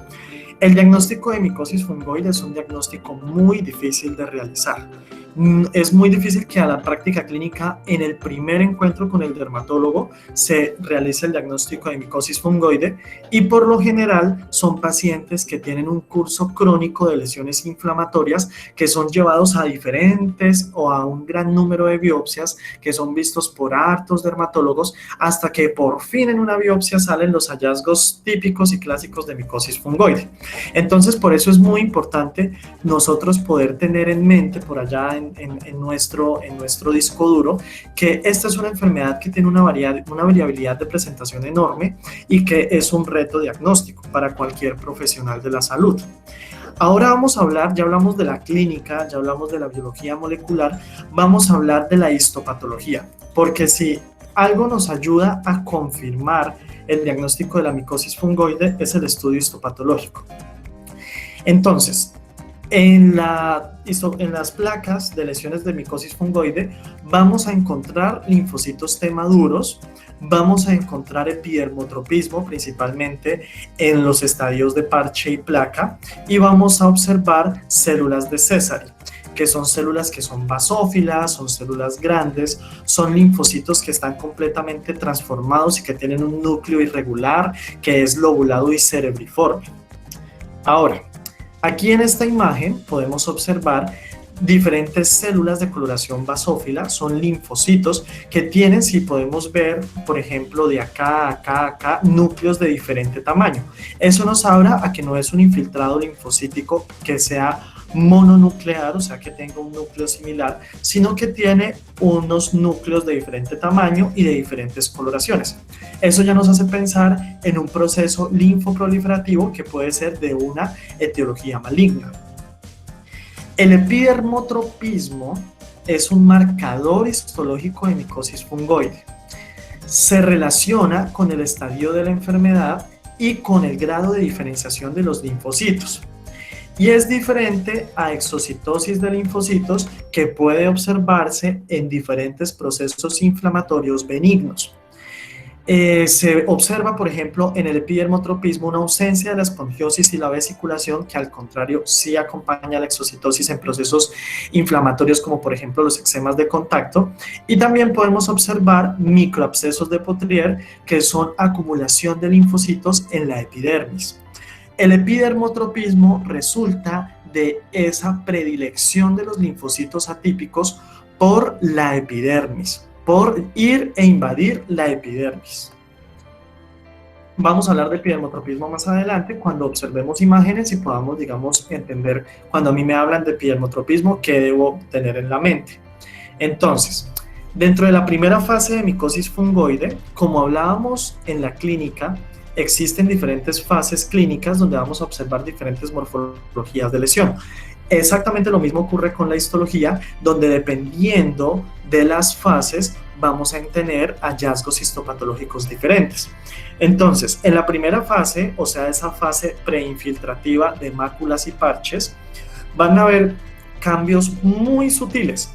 El diagnóstico de micosis fungoide es un diagnóstico muy difícil de realizar. Es muy difícil que a la práctica clínica, en el primer encuentro con el dermatólogo, se realice el diagnóstico de micosis fungoide, y por lo general son pacientes que tienen un curso crónico de lesiones inflamatorias que son llevados a diferentes o a un gran número de biopsias que son vistos por hartos dermatólogos hasta que por fin en una biopsia salen los hallazgos típicos y clásicos de micosis fungoide. Entonces, por eso es muy importante nosotros poder tener en mente por allá en nuestro disco duro que esta es una enfermedad que tiene una variabilidad de presentación enorme y que es un reto diagnóstico para cualquier profesional de la salud. Ahora vamos a hablar, ya hablamos de la clínica, ya hablamos de la biología molecular, vamos a hablar de la histopatología, porque si algo nos ayuda a confirmar el diagnóstico de la micosis fungoide es el estudio histopatológico. Entonces, en las placas de lesiones de micosis fungoide vamos a encontrar linfocitos T maduros, vamos a encontrar epidermotropismo principalmente en los estadios de parche y placa, y vamos a observar células de Sézary, que son células que son basófilas, son células grandes, son linfocitos que están completamente transformados y que tienen un núcleo irregular que es lobulado y cerebriforme. Ahora, aquí en esta imagen podemos observar diferentes células de coloración basófila, son linfocitos que tienen, si podemos ver, por ejemplo, de acá, núcleos de diferente tamaño. Eso nos habla a que no es un infiltrado linfocítico que sea mononuclear, o sea que tenga un núcleo similar, sino que tiene unos núcleos de diferente tamaño y de diferentes coloraciones. Eso ya nos hace pensar en un proceso linfoproliferativo que puede ser de una etiología maligna. El epidermotropismo es un marcador histológico de micosis fungoide. Se relaciona con el estadio de la enfermedad y con el grado de diferenciación de los linfocitos. Y es diferente a exocitosis de linfocitos que puede observarse en diferentes procesos inflamatorios benignos. Se observa, por ejemplo, en el epidermotropismo una ausencia de la esponjiosis y la vesiculación, que al contrario sí acompaña a la exocitosis en procesos inflamatorios como por ejemplo los eczemas de contacto, y también podemos observar microabscesos de Potrier, que son acumulación de linfocitos en la epidermis. El epidermotropismo resulta de esa predilección de los linfocitos atípicos por la epidermis, por ir e invadir la epidermis. Vamos a hablar de epidermotropismo más adelante cuando observemos imágenes y podamos, digamos, entender cuando a mí me hablan de epidermotropismo qué debo tener en la mente. Entonces, dentro de la primera fase de micosis fungoide, como hablábamos en la clínica, existen diferentes fases clínicas donde vamos a observar diferentes morfologías de lesión. Exactamente lo mismo ocurre con la histología, donde dependiendo de las fases vamos a tener hallazgos histopatológicos diferentes. Entonces, en la primera fase, o sea, esa fase preinfiltrativa de máculas y parches, van a haber cambios muy sutiles.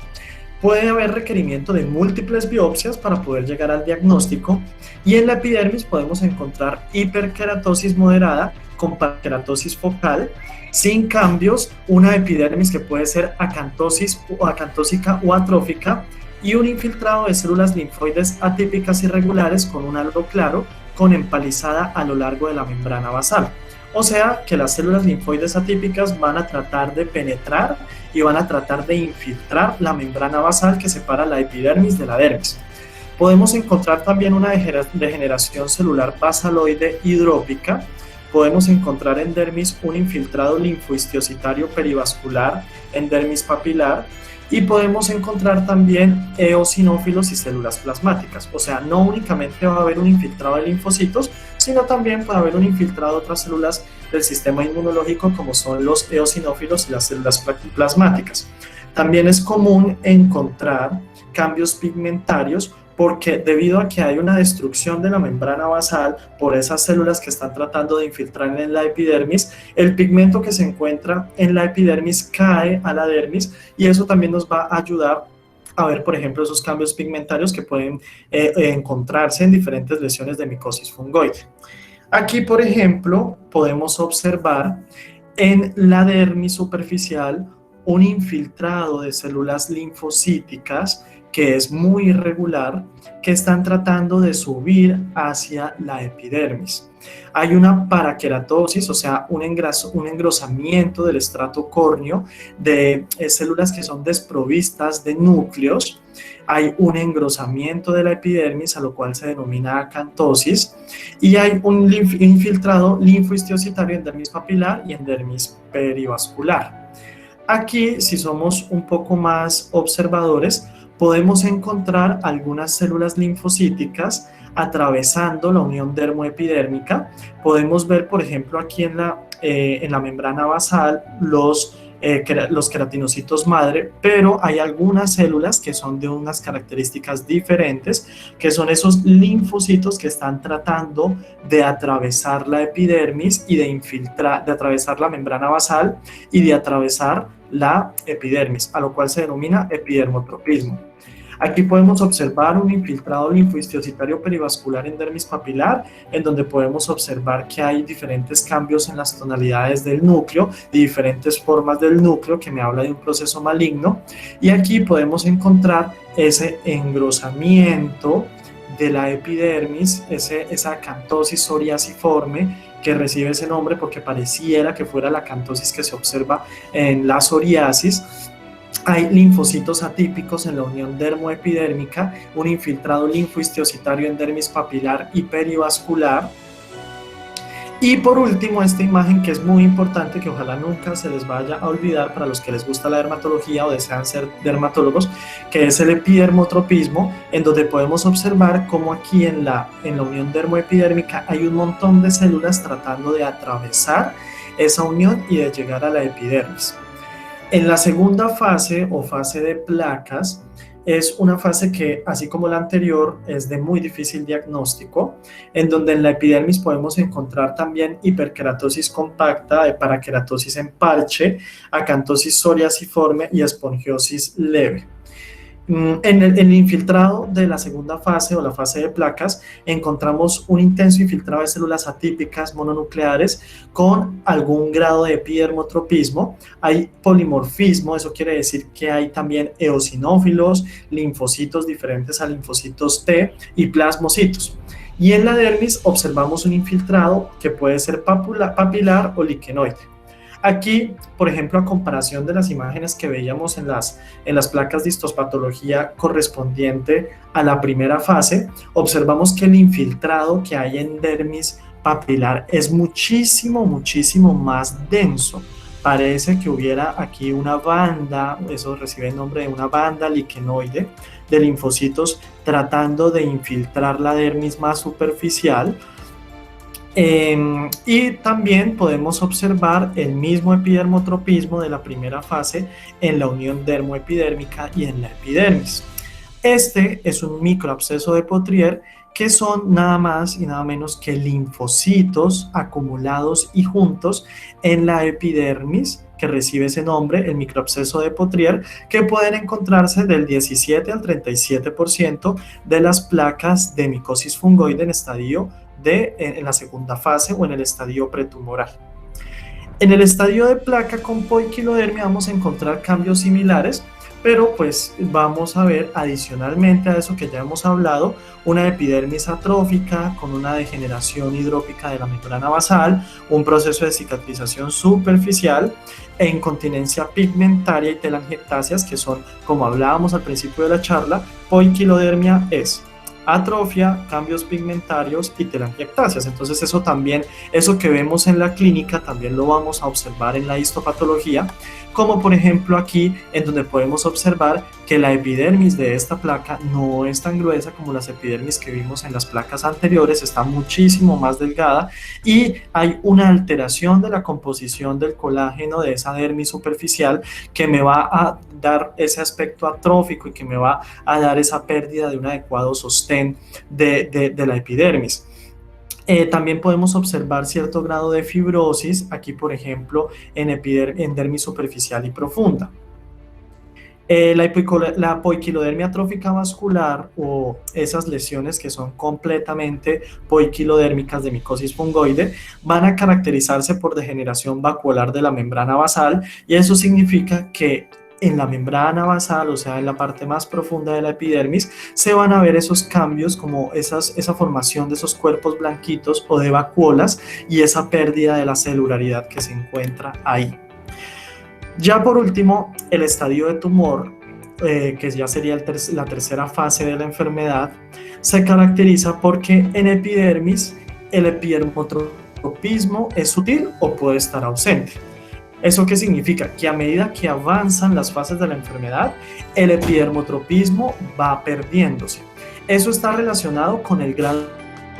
Puede haber requerimiento de múltiples biopsias para poder llegar al diagnóstico, y en la epidermis podemos encontrar hiperkeratosis moderada con parakeratosis focal, sin cambios, una epidermis que puede ser acantosis o acantósica o atrófica, y un infiltrado de células linfoides atípicas irregulares con un halo claro con empalizada a lo largo de la membrana basal. O sea que las células linfoides atípicas van a tratar de penetrar y van a tratar de infiltrar la membrana basal que separa la epidermis de la dermis. Podemos encontrar también una degeneración celular basaloide hidrópica. Podemos encontrar en dermis un infiltrado linfohistiocitario perivascular en dermis papilar, y podemos encontrar también eosinófilos y células plasmáticas. O sea, no únicamente va a haber un infiltrado de linfocitos, sino también puede haber un infiltrado de otras células del sistema inmunológico, como son los eosinófilos y las células plasmáticas. También es común encontrar cambios pigmentarios, porque debido a que hay una destrucción de la membrana basal por esas células que están tratando de infiltrar en la epidermis, el pigmento que se encuentra en la epidermis cae a la dermis, y eso también nos va a ayudar a ver, por ejemplo, esos cambios pigmentarios que pueden encontrarse en diferentes lesiones de micosis fungoide. Aquí, por ejemplo, podemos observar en la dermis superficial un infiltrado de células linfocíticas que es muy irregular, que están tratando de subir hacia la epidermis. Hay una parakeratosis, o sea, un engrosamiento del estrato córneo de células que son desprovistas de núcleos. Hay un engrosamiento de la epidermis, a lo cual se denomina acantosis, y hay un infiltrado linfohistiocitario en dermis papilar y en dermis perivascular. Aquí, si somos un poco más observadores, podemos encontrar algunas células linfocíticas atravesando la unión dermoepidérmica. Podemos ver, por ejemplo, aquí en la membrana basal los queratinocitos madre, pero hay algunas células que son de unas características diferentes, que son esos linfocitos que están tratando de atravesar la epidermis y de atravesar la membrana basal y de atravesar la epidermis, a lo cual se denomina epidermotropismo. Aquí podemos observar un infiltrado linfohistiocitario perivascular en dermis papilar, en donde podemos observar que hay diferentes cambios en las tonalidades del núcleo, y diferentes formas del núcleo, que me habla de un proceso maligno. Y aquí podemos encontrar ese engrosamiento de la epidermis, esa acantosis psoriasiforme, que recibe ese nombre porque pareciera que fuera la acantosis que se observa en la psoriasis. Hay linfocitos atípicos en la unión dermoepidérmica, un infiltrado linfohistiocitario en dermis papilar y perivascular. Y por último, esta imagen que es muy importante, que ojalá nunca se les vaya a olvidar para los que les gusta la dermatología o desean ser dermatólogos, que es el epidermotropismo, en donde podemos observar cómo aquí en la unión dermoepidérmica hay un montón de células tratando de atravesar esa unión y de llegar a la epidermis. En la segunda fase, o fase de placas, es una fase que, así como la anterior, es de muy difícil diagnóstico, en donde en la epidermis podemos encontrar también hiperkeratosis compacta, parakeratosis en parche, acantosis psoriasiforme y esponjiosis leve. En el infiltrado de la segunda fase, o la fase de placas, encontramos un intenso infiltrado de células atípicas mononucleares con algún grado de epidermotropismo. Hay polimorfismo, eso quiere decir que hay también eosinófilos, linfocitos diferentes a linfocitos T y plasmocitos. Y en la dermis observamos un infiltrado que puede ser papilar o liquenoide. Aquí, por ejemplo, a comparación de las imágenes que veíamos en las placas de histospatología correspondiente a la primera fase, observamos que el infiltrado que hay en dermis papilar es muchísimo más denso. Parece que hubiera aquí una banda, eso recibe el nombre de una banda liquenoide de linfocitos tratando de infiltrar la dermis más superficial. Y también podemos observar el mismo epidermotropismo de la primera fase en la unión dermoepidérmica y en la epidermis. Este es un microabsceso de Potrier que son nada más y nada menos que linfocitos acumulados y juntos en la epidermis que recibe ese nombre, el microabsceso de Potrier, que pueden encontrarse del 17 al 37% de las placas de micosis fungoide en estadio en la segunda fase o en el estadio pretumoral. En el estadio de placa con poiquilodermia vamos a encontrar cambios similares, pero pues vamos a ver adicionalmente a eso que ya hemos hablado, una epidermis atrófica con una degeneración hidrópica de la membrana basal, un proceso de cicatrización superficial e incontinencia pigmentaria y telangiectasias, que son, como hablábamos al principio de la charla, poiquilodermia es atrofia, cambios pigmentarios y telangiectasias. Entonces eso también, eso que vemos en la clínica, también lo vamos a observar en la histopatología, como por ejemplo aquí, en donde podemos observar que la epidermis de esta placa no es tan gruesa como las epidermis que vimos en las placas anteriores, está muchísimo más delgada y hay una alteración de la composición del colágeno de esa dermis superficial que me va a dar ese aspecto atrófico y que me va a dar esa pérdida de un adecuado sostén de la epidermis. También podemos observar cierto grado de fibrosis, aquí por ejemplo en dermis superficial y profunda. La poiquilodermia atrófica vascular o esas lesiones que son completamente poiquilodérmicas de micosis fungoide van a caracterizarse por degeneración vacuolar de la membrana basal y eso significa que en la membrana basal, o sea, en la parte más profunda de la epidermis, se van a ver esos cambios como esa formación de esos cuerpos blanquitos o de vacuolas y esa pérdida de la celularidad que se encuentra ahí. Ya por último, el estadio de tumor, que ya sería la tercera fase de la enfermedad, se caracteriza porque en epidermis el epidermotropismo es sutil o puede estar ausente. ¿Eso qué significa? Que a medida que avanzan las fases de la enfermedad, el epidermotropismo va perdiéndose. Eso está relacionado con el grado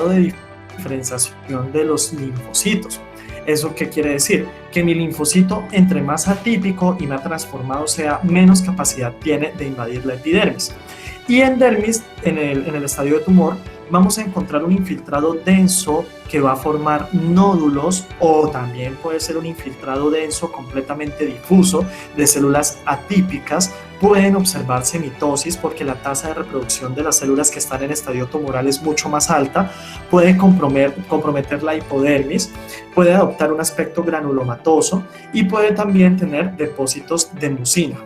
de diferenciación de los linfocitos. ¿Eso qué quiere decir? Que mi linfocito, entre más atípico y más transformado sea, menos capacidad tiene de invadir la epidermis. Y en dermis, en el estadio de tumor, vamos a encontrar un infiltrado denso que va a formar nódulos o también puede ser un infiltrado denso completamente difuso de células atípicas. Pueden observarse mitosis porque la tasa de reproducción de las células que están en estadio tumoral es mucho más alta, puede comprometer la hipodermis, puede adoptar un aspecto granulomatoso y puede también tener depósitos de mucina.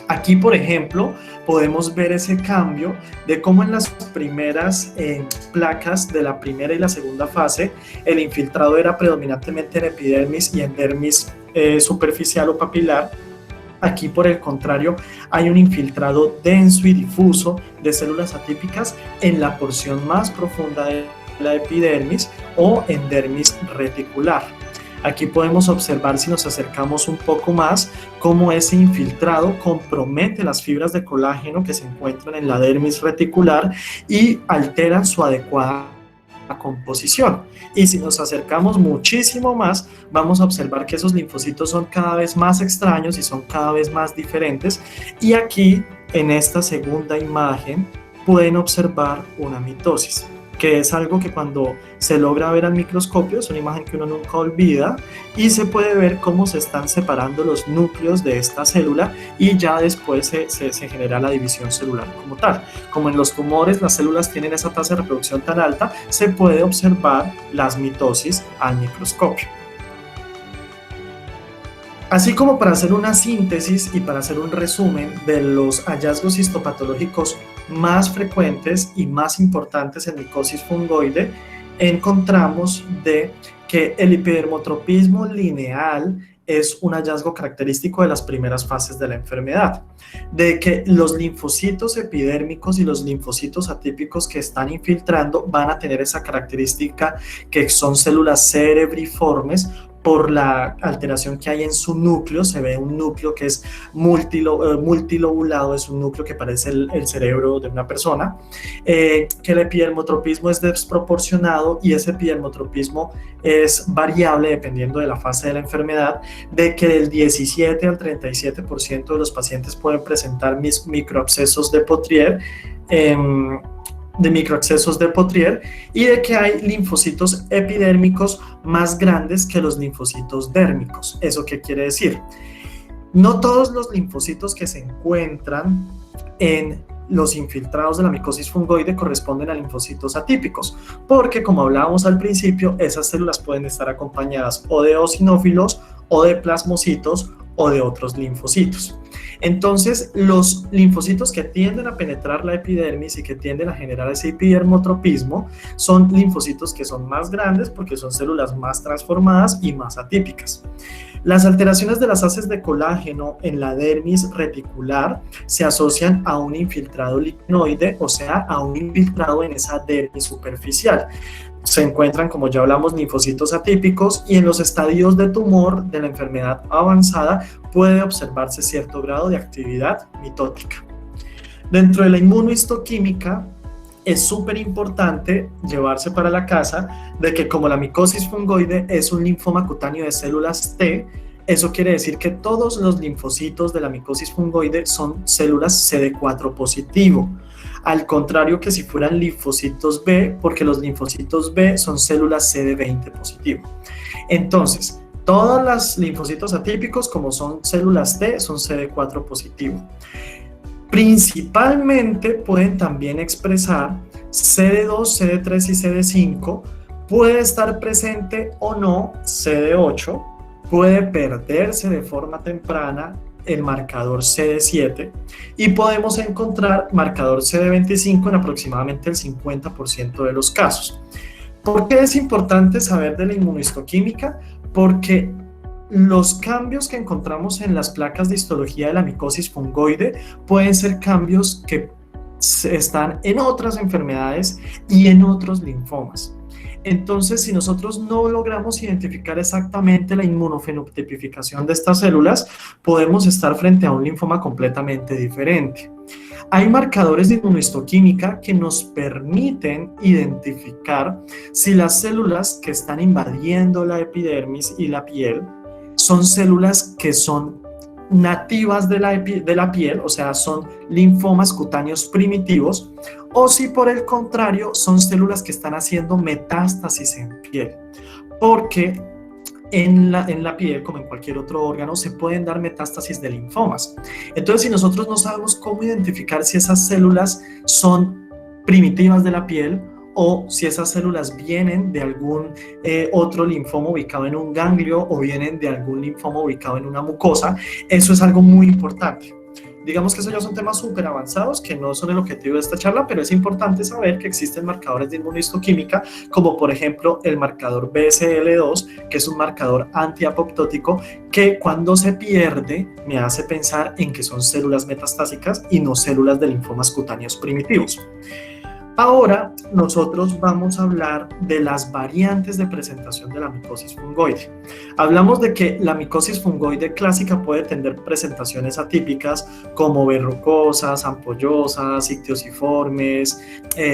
Aquí, por ejemplo, podemos ver ese cambio de cómo en las primeras placas de la primera y la segunda fase, el infiltrado era predominantemente en epidermis y en dermis superficial o papilar. Aquí, por el contrario, hay un infiltrado denso y difuso de células atípicas en la porción más profunda de la epidermis o en dermis reticular. Aquí podemos observar, si nos acercamos un poco más, cómo ese infiltrado compromete las fibras de colágeno que se encuentran en la dermis reticular y alteran su adecuada composición. Y si nos acercamos muchísimo más, vamos a observar que esos linfocitos son cada vez más extraños y son cada vez más diferentes. Y aquí, en esta segunda imagen, pueden observar una mitosis, que es algo que cuando se logra ver al microscopio es una imagen que uno nunca olvida y se puede ver cómo se están separando los núcleos de esta célula y ya después se genera la división celular como tal. Como en los tumores las células tienen esa tasa de reproducción tan alta, se puede observar las mitosis al microscopio. Así como para hacer una síntesis y para hacer un resumen de los hallazgos histopatológicos más frecuentes y más importantes en micosis fungoide, encontramos de que el epidermotropismo lineal es un hallazgo característico de las primeras fases de la enfermedad, de que los linfocitos epidérmicos y los linfocitos atípicos que están infiltrando van a tener esa característica que son células cerebriformes por la alteración que hay en su núcleo. Se ve un núcleo que es multilobulado, es un núcleo que parece el cerebro de una persona, que el epidermotropismo es desproporcionado y ese epidermotropismo es variable dependiendo de la fase de la enfermedad, de que del 17 al 37% de los pacientes pueden presentar microabscesos de Potrier, y de que hay linfocitos epidérmicos más grandes que los linfocitos dérmicos. ¿Eso qué quiere decir? No todos los linfocitos que se encuentran en los infiltrados de la micosis fungoide corresponden a linfocitos atípicos, porque como hablábamos al principio, esas células pueden estar acompañadas o de eosinófilos o de plasmocitos o de otros linfocitos. Entonces, los linfocitos que tienden a penetrar la epidermis y que tienden a generar ese epidermotropismo son linfocitos que son más grandes porque son células más transformadas y más atípicas. Las alteraciones de las haces de colágeno en la dermis reticular se asocian a un infiltrado liquenoide, o sea, a un infiltrado en esa dermis superficial. Se encuentran, como ya hablamos, linfocitos atípicos, y en los estadios de tumor de la enfermedad avanzada puede observarse cierto grado de actividad mitótica. Dentro de la inmunohistoquímica es súper importante llevarse para la casa de que como la micosis fungoide es un linfoma cutáneo de células T, eso quiere decir que todos los linfocitos de la micosis fungoide son células CD4 positivo, al contrario que si fueran linfocitos B, porque los linfocitos B son células CD20 positivo. Entonces, todos los linfocitos atípicos, como son células T, son CD4 positivo. Principalmente pueden también expresar CD2, CD3 y CD5, puede estar presente o no CD8, puede perderse de forma temprana el marcador CD7 y podemos encontrar marcador CD25 en aproximadamente el 50% de los casos. ¿Por qué es importante saber de la inmunohistoquímica? Porque los cambios que encontramos en las placas de histología de la micosis fungoide pueden ser cambios que están en otras enfermedades y en otros linfomas. Entonces, si nosotros no logramos identificar exactamente la inmunofenotipificación de estas células, podemos estar frente a un linfoma completamente diferente. Hay marcadores de inmunohistoquímica que nos permiten identificar si las células que están invadiendo la epidermis y la piel son células que son nativas de la piel, o sea, son linfomas cutáneos primitivos, o si por el contrario son células que están haciendo metástasis en piel, porque en la piel, como en cualquier otro órgano, se pueden dar metástasis de linfomas. Entonces, si nosotros no sabemos cómo identificar si esas células son primitivas de la piel o si esas células vienen de algún otro linfoma ubicado en un ganglio o vienen de algún linfoma ubicado en una mucosa, eso es algo muy importante. Digamos que esos ya son temas súper avanzados que no son el objetivo de esta charla, pero es importante saber que existen marcadores de inmunohistoquímica, como por ejemplo el marcador BCL2, que es un marcador antiapoptótico que cuando se pierde me hace pensar en que son células metastásicas y no células de linfomas cutáneos primitivos. Ahora nosotros vamos a hablar de las variantes de presentación de la micosis fungoide. Hablamos de que la micosis fungoide clásica puede tener presentaciones atípicas como verrucosas, ampollosas, ictiosiformes,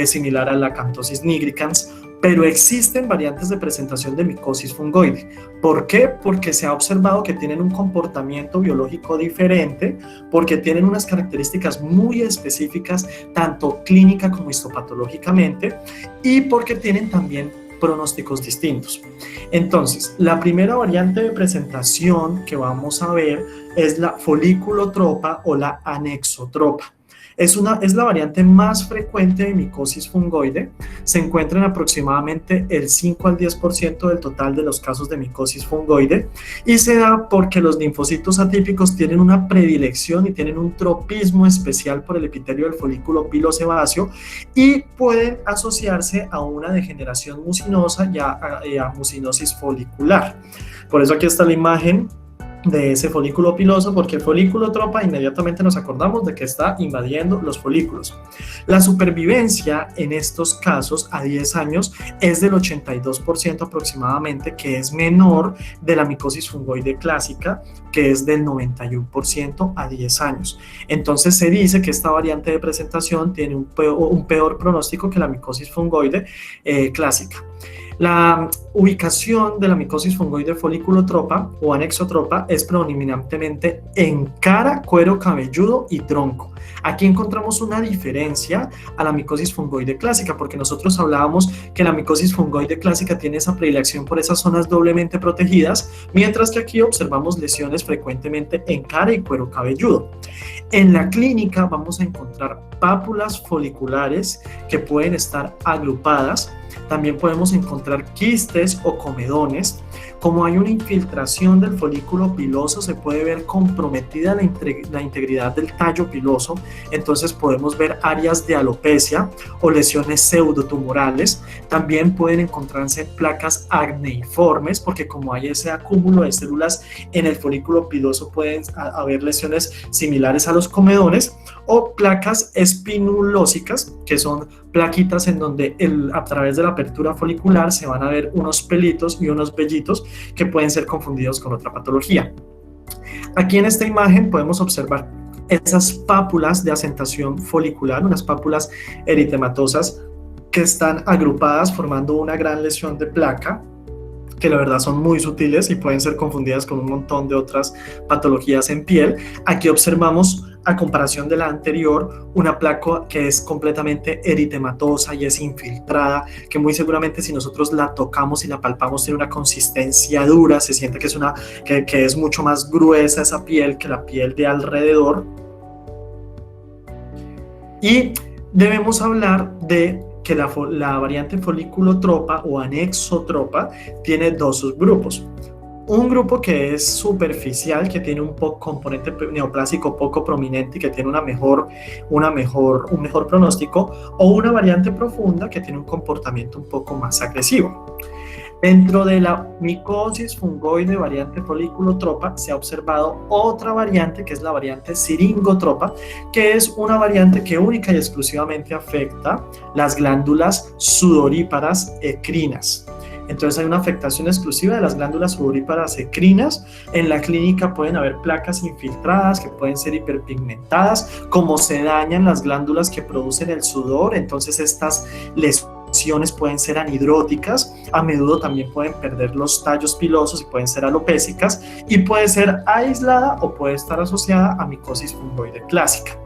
similar a la acanthosis nigricans, pero existen variantes de presentación de micosis fungoide. ¿Por qué? Porque se ha observado que tienen un comportamiento biológico diferente, porque tienen unas características muy específicas, tanto clínica como histopatológicamente, y porque tienen también pronósticos distintos. Entonces, la primera variante de presentación que vamos a ver es la folículotropa o la anexotropa. Es la variante más frecuente de micosis fungoide, se encuentra en aproximadamente el 5 al 10% del total de los casos de micosis fungoide y se da porque los linfocitos atípicos tienen una predilección y tienen un tropismo especial por el epitelio del folículo pilosebáceo y pueden asociarse a una degeneración mucinosa y a mucinosis folicular. Por eso aquí está la imagen de ese folículo piloso, porque el folículo tropa inmediatamente nos acordamos de que está invadiendo los folículos. La supervivencia en estos casos a 10 años es del 82% aproximadamente, que es menor de la micosis fungoide clásica, que es del 91% a 10 años. Entonces se dice que esta variante de presentación tiene un peor pronóstico que la micosis fungoide clásica. La ubicación de la micosis fungoide folículo-tropa o anexotropa es predominantemente en cara, cuero cabelludo y tronco. Aquí encontramos una diferencia a la micosis fungoide clásica, porque nosotros hablábamos que la micosis fungoide clásica tiene esa predilección por esas zonas doblemente protegidas, mientras que aquí observamos lesiones frecuentemente en cara y cuero cabelludo. En la clínica vamos a encontrar pápulas foliculares que pueden estar agrupadas. También podemos encontrar quistes o comedones. Como hay una infiltración del folículo piloso, se puede ver comprometida la integridad del tallo piloso, entonces podemos ver áreas de alopecia o lesiones pseudotumorales. También pueden encontrarse placas acneiformes, porque como hay ese acúmulo de células en el folículo piloso, pueden haber lesiones similares a los comedones, o placas espinulósicas, que son plaquitas en donde a través de la apertura folicular se van a ver unos pelitos y unos vellitos que pueden ser confundidos con otra patología. Aquí en esta imagen podemos observar esas pápulas de asentación folicular, unas pápulas eritematosas que están agrupadas formando una gran lesión de placa, que la verdad son muy sutiles y pueden ser confundidas con un montón de otras patologías en piel. Aquí observamos, a comparación de la anterior, una placa que es completamente eritematosa y es infiltrada, que muy seguramente si nosotros la tocamos y la palpamos tiene una consistencia dura, se siente que es mucho más gruesa esa piel que la piel de alrededor. Y debemos hablar de que la variante folículo-tropa o anexotropa tiene dos subgrupos. Un grupo que es superficial, que tiene un componente neoplásico poco prominente y que tiene un mejor pronóstico, o una variante profunda que tiene un comportamiento un poco más agresivo. Dentro de la micosis fungoide variante folículo-tropa se ha observado otra variante, que es la variante siringotropa, que es una variante que única y exclusivamente afecta las glándulas sudoríparas ecrinas. Entonces hay una afectación exclusiva de las glándulas sudoríparas ecrinas. En la clínica pueden haber placas infiltradas que pueden ser hiperpigmentadas. Como se dañan las glándulas que producen el sudor, entonces estas lesiones pueden ser anhidróticas, a menudo también pueden perder los tallos pilosos y pueden ser alopécicas, y puede ser aislada o puede estar asociada a micosis fungoide clásica.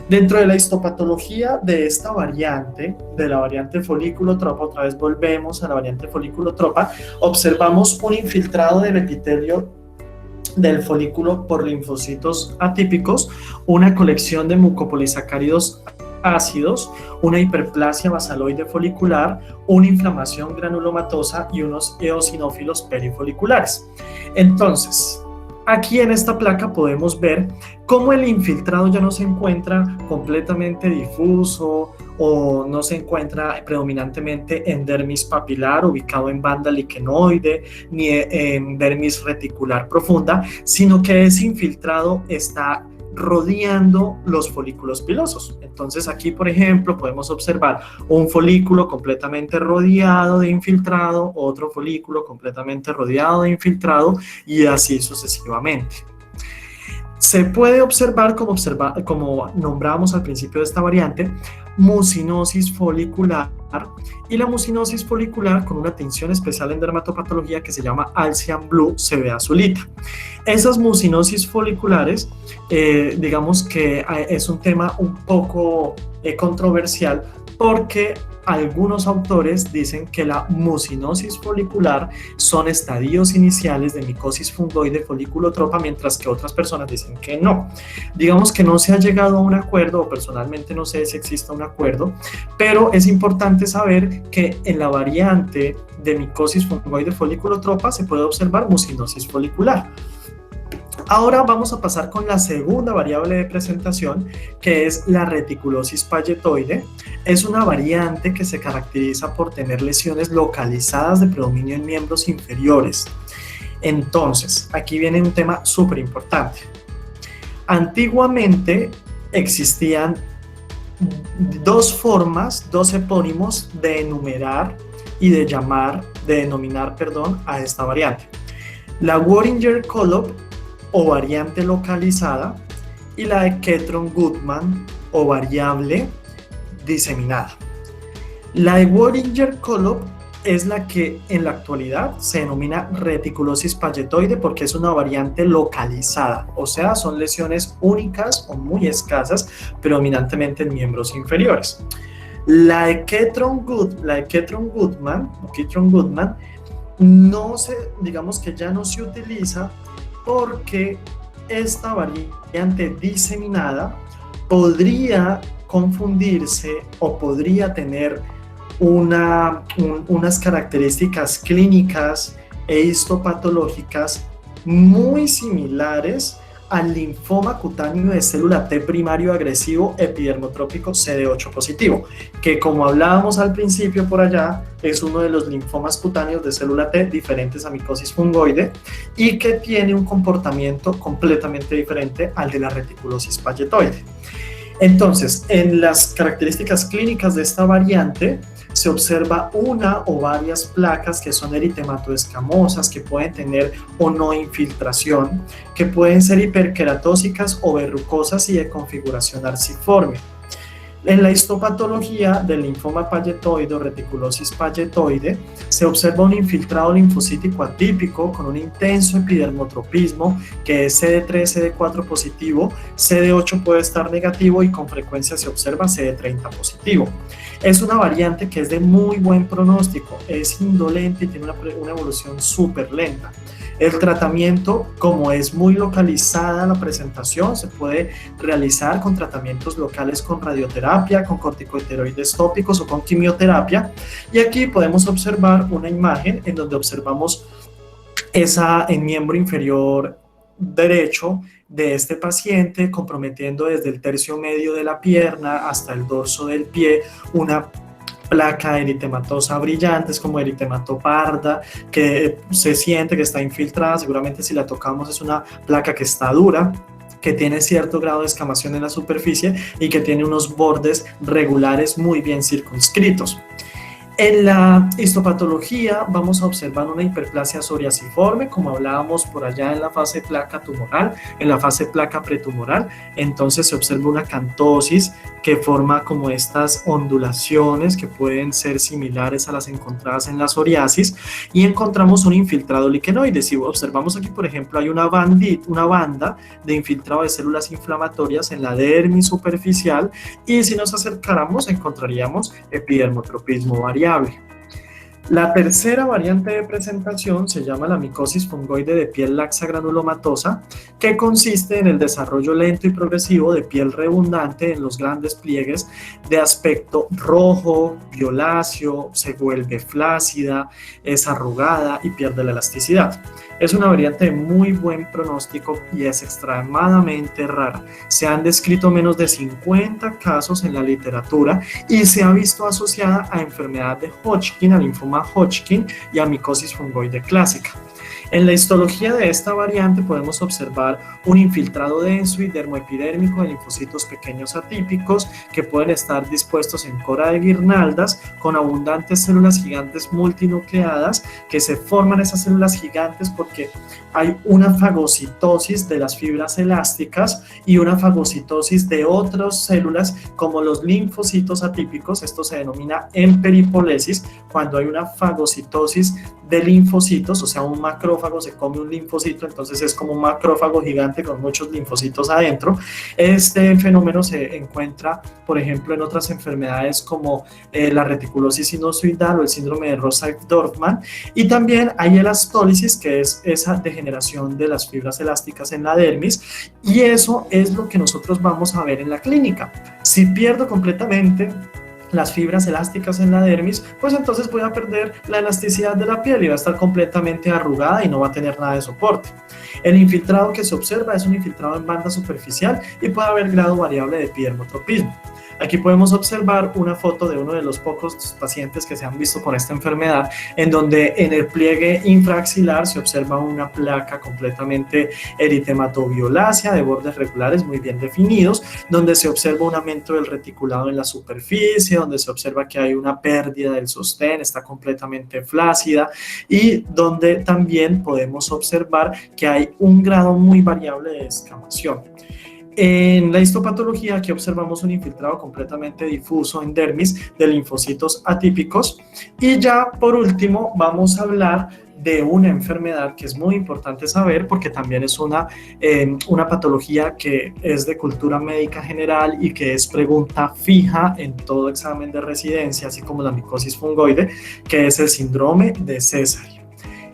Dentro de la histopatología de esta variante, de la variante folículo-tropa, otra vez volvemos a la variante folículo-tropa, observamos un infiltrado del epitelio del folículo por linfocitos atípicos, una colección de mucopolisacáridos ácidos, una hiperplasia basaloide folicular, una inflamación granulomatosa y unos eosinófilos perifoliculares. Entonces, aquí en esta placa podemos ver cómo el infiltrado ya no se encuentra completamente difuso o no se encuentra predominantemente en dermis papilar ubicado en banda liquenoide ni en dermis reticular profunda, sino que ese infiltrado está rodeando los folículos pilosos. Entonces aquí, por ejemplo, podemos observar un folículo completamente rodeado de infiltrado, otro folículo completamente rodeado de infiltrado y así sucesivamente. Se puede observar, como nombramos al principio de esta variante, mucinosis folicular, y la mucinosis folicular con una atención especial en dermatopatología que se llama Alcian Blue se ve azulita. Esas mucinosis foliculares, digamos que es un tema un poco controversial, porque algunos autores dicen que la mucinosis folicular son estadios iniciales de micosis fungoide folículo-tropa, mientras que otras personas dicen que no. Digamos que no se ha llegado a un acuerdo, o personalmente no sé si exista un acuerdo, pero es importante saber que en la variante de micosis fungoide folículo-tropa se puede observar mucinosis folicular. Ahora vamos a pasar con la segunda variable de presentación, que es la reticulosis palletoide. Es una variante que se caracteriza por tener lesiones localizadas de predominio en miembros inferiores. Entonces, aquí viene un tema súper importante. Antiguamente existían dos formas, dos epónimos de enumerar y de denominar, a esta variante. La Worringer-Kolov o variante localizada y la de Ketron-Gutmann o variable diseminada. La de Worringer-Kolov es la que en la actualidad se denomina reticulosis palletoide porque es una variante localizada, o sea, son lesiones únicas o muy escasas, predominantemente en miembros inferiores. La de Ketron-Gutmann no se, digamos que ya no se utiliza porque esta variante diseminada podría confundirse o podría tener unas características clínicas e histopatológicas muy similares al linfoma cutáneo de célula T primario agresivo epidermotrópico CD8 positivo, que como hablábamos al principio por allá, es uno de los linfomas cutáneos de célula T diferentes a micosis fungoide y que tiene un comportamiento completamente diferente al de la reticulosis palletoide. Entonces, en las características clínicas de esta variante, se observa una o varias placas que son eritematoescamosas, que pueden tener o no infiltración, que pueden ser hiperqueratóxicas o verrucosas y de configuración arciforme. En la histopatología del linfoma palletoide o reticulosis palletoide se observa un infiltrado linfocítico atípico con un intenso epidermotropismo que es CD3, CD4 positivo, CD8 puede estar negativo y con frecuencia se observa CD30 positivo. Es una variante que es de muy buen pronóstico, es indolente y tiene una evolución súper lenta. El tratamiento, como es muy localizada la presentación, se puede realizar con tratamientos locales con radioterapia, con corticosteroides tópicos o con quimioterapia. Y aquí podemos observar una imagen en donde observamos en miembro inferior derecho de este paciente, comprometiendo desde el tercio medio de la pierna hasta el dorso del pie una placa eritematosa brillante, es como eritematoparda, que se siente que está infiltrada. Seguramente si la tocamos es una placa que está dura, que tiene cierto grado de escamación en la superficie y que tiene unos bordes regulares muy bien circunscritos. En la histopatología vamos a observar una hiperplasia psoriasiforme, como hablábamos por allá en la fase placa tumoral, en la fase placa pretumoral. Entonces se observa una cantosis que forma como estas ondulaciones que pueden ser similares a las encontradas en la psoriasis, y encontramos un infiltrado liquenoide. Si observamos aquí, por ejemplo, hay una banda de infiltrado de células inflamatorias en la dermis superficial, y si nos acercáramos encontraríamos epidermotropismo variable. La tercera variante de presentación se llama la micosis fungoide de piel laxa granulomatosa, que consiste en el desarrollo lento y progresivo de piel rebundante en los grandes pliegues de aspecto rojo, violáceo, se vuelve flácida, es arrugada y pierde la elasticidad. Es una variante de muy buen pronóstico y es extremadamente rara. Se han descrito menos de 50 casos en la literatura y se ha visto asociada a enfermedad de Hodgkin, a linfoma Hodgkin y a micosis fungoide clásica. En la histología de esta variante podemos observar un infiltrado denso y dermoepidérmico de linfocitos pequeños atípicos que pueden estar dispuestos en cora de guirnaldas con abundantes células gigantes multinucleadas, que se forman esas células gigantes porque hay una fagocitosis de las fibras elásticas y una fagocitosis de otras células como los linfocitos atípicos. Esto se denomina emperipolesis, cuando hay una fagocitosis de linfocitos, o sea, un macrófago se come un linfocito, entonces es como un macrófago gigante con muchos linfocitos adentro. Este fenómeno se encuentra, por ejemplo, en otras enfermedades como la reticulosis sinusoidal o el síndrome de Rosaif-Dorfman, y también hay elastólisis, que es esa degeneración de las fibras elásticas en la dermis, y eso es lo que nosotros vamos a ver en la clínica. Si pierdo completamente las fibras elásticas en la dermis, pues entonces voy a perder la elasticidad de la piel y va a estar completamente arrugada y no va a tener nada de soporte. El infiltrado que se observa es un infiltrado en banda superficial y puede haber grado variable de epidermotropismo. Aquí podemos observar una foto de uno de los pocos pacientes que se han visto con esta enfermedad, en donde en el pliegue infraaxilar se observa una placa completamente eritematoviolacea de bordes regulares muy bien definidos, donde se observa un aumento del reticulado en la superficie, donde se observa que hay una pérdida del sostén, está completamente flácida, y donde también podemos observar que hay un grado muy variable de descamación. En la histopatología aquí observamos un infiltrado completamente difuso en dermis de linfocitos atípicos. Y ya por último vamos a hablar de una enfermedad que es muy importante saber porque también es una patología que es de cultura médica general y que es pregunta fija en todo examen de residencia, así como la micosis fungoide, que es el síndrome de Sézary.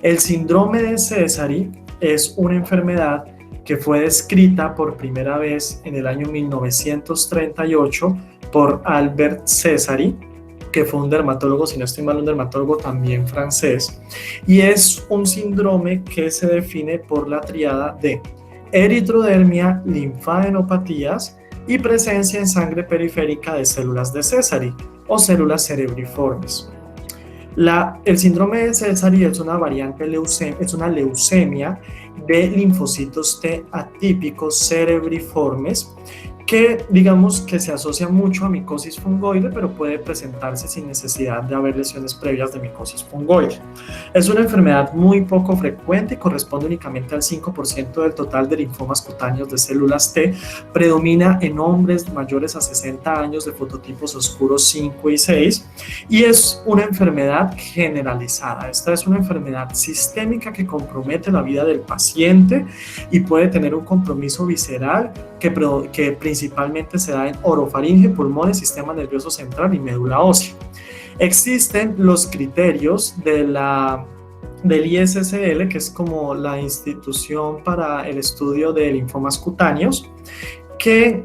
El síndrome de Sézary es una enfermedad que fue descrita por primera vez en el año 1938 por Albert Sézary, que fue un dermatólogo, si no estoy mal, un dermatólogo también francés, y es un síndrome que se define por la tríada de eritrodermia, linfadenopatías y presencia en sangre periférica de células de Sézary o células cerebriformes. El síndrome de Sézary es una variante es una leucemia de linfocitos T atípicos cerebriformes que digamos que se asocia mucho a micosis fungoide, pero puede presentarse sin necesidad de haber lesiones previas de micosis fungoide. Es una enfermedad muy poco frecuente y corresponde únicamente al 5% del total de linfomas cutáneos de células T. Predomina en hombres mayores a 60 años de fototipos oscuros 5 y 6 y es una enfermedad generalizada. Esta es una enfermedad sistémica que compromete la vida del paciente y puede tener un compromiso visceral que principalmente se da en orofaringe, pulmones, sistema nervioso central y médula ósea. Existen los criterios del ISSL, que es como la institución para el estudio de linfomas cutáneos, que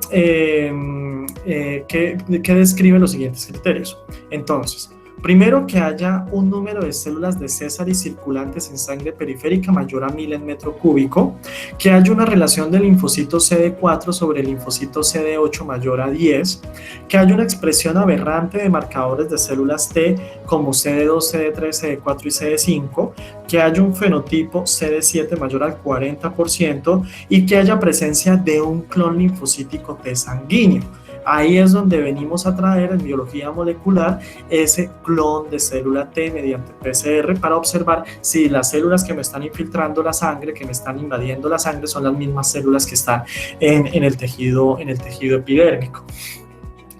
describe los siguientes criterios. Entonces, primero, que haya un número de células de Sézary circulantes en sangre periférica mayor a 1000 en metro cúbico, que haya una relación del linfocito CD4 sobre el linfocito CD8 mayor a 10, que haya una expresión aberrante de marcadores de células T como CD2, CD3, CD4 y CD5, que haya un fenotipo CD7 mayor al 40% y que haya presencia de un clon linfocítico T sanguíneo. Ahí es donde venimos a traer en biología molecular ese clon de célula T mediante PCR para observar si las células que me están infiltrando la sangre, que me están invadiendo la sangre, son las mismas células que están en el tejido epidérmico.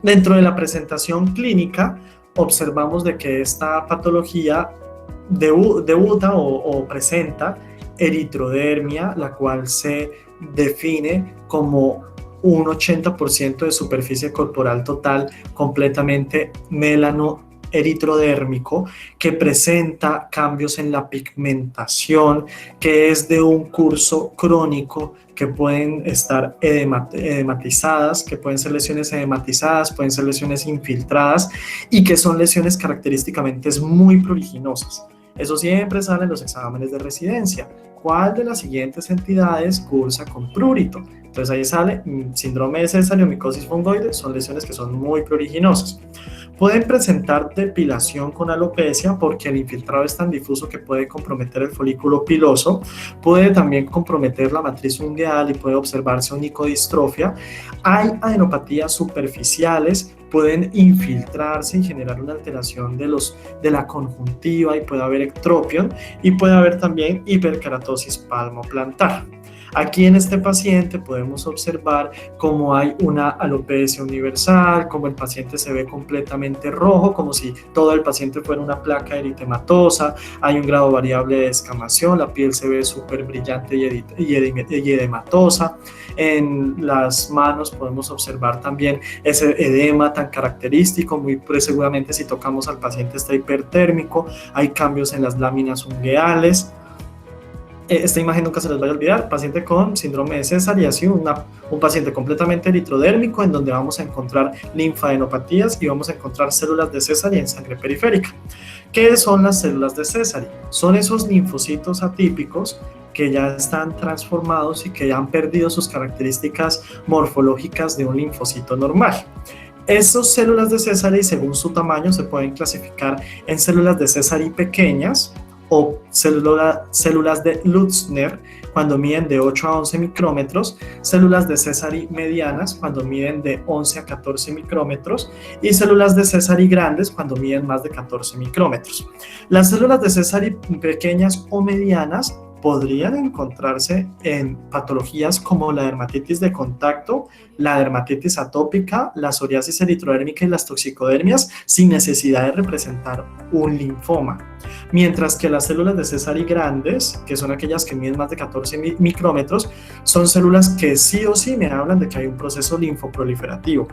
Dentro de la presentación clínica, observamos de que esta patología debuta o presenta eritrodermia, la cual se define como un 80% de superficie corporal total completamente melanoeritrodérmico, que presenta cambios en la pigmentación, que es de un curso crónico, que pueden estar edematizadas, que pueden ser lesiones edematizadas, pueden ser lesiones infiltradas y que son lesiones característicamente muy pruriginosas. Eso siempre sale en los exámenes de residencia. ¿Cuál de las siguientes entidades cursa con prurito? Entonces ahí sale síndrome de Sézary o micosis fungoide, son lesiones que son muy pruriginosas. Pueden presentar depilación con alopecia porque el infiltrado es tan difuso que puede comprometer el folículo piloso, puede también comprometer la matriz ungueal y puede observarse onicodistrofia. Hay adenopatías superficiales, pueden infiltrarse y generar una alteración de la conjuntiva y puede haber ectropión y puede haber también hiperkeratosis palmoplantar. Aquí en este paciente podemos observar cómo hay una alopecia universal, cómo el paciente se ve completamente rojo, como si todo el paciente fuera una placa eritematosa, hay un grado variable de descamación, la piel se ve súper brillante y edematosa. En las manos podemos observar también ese edema tan característico, muy seguramente si tocamos al paciente está hipertérmico, hay cambios en las láminas ungueales. esta imagen nunca se les vaya a olvidar, paciente con síndrome de César y así un paciente completamente eritrodérmico en donde vamos a encontrar linfadenopatías y vamos a encontrar células de César en sangre periférica. ¿Qué son las células de César? Son esos linfocitos atípicos que ya están transformados y que ya han perdido sus características morfológicas de un linfocito normal. Esas células de Sézary, según su tamaño, se pueden clasificar en células de Sézary pequeñas o células de Lutzner, cuando miden de 8 a 11 micrómetros, células de Sézary medianas, cuando miden de 11 a 14 micrómetros, y células de Sézary grandes, cuando miden más de 14 micrómetros. Las células de Sézary pequeñas o medianas podrían encontrarse en patologías como la dermatitis de contacto, la dermatitis atópica, la psoriasis eritrodérmica y las toxicodermias sin necesidad de representar un linfoma. Mientras que las células de Sézary grandes, que son aquellas que miden más de 14 micrómetros, son células que sí o sí me hablan de que hay un proceso linfoproliferativo.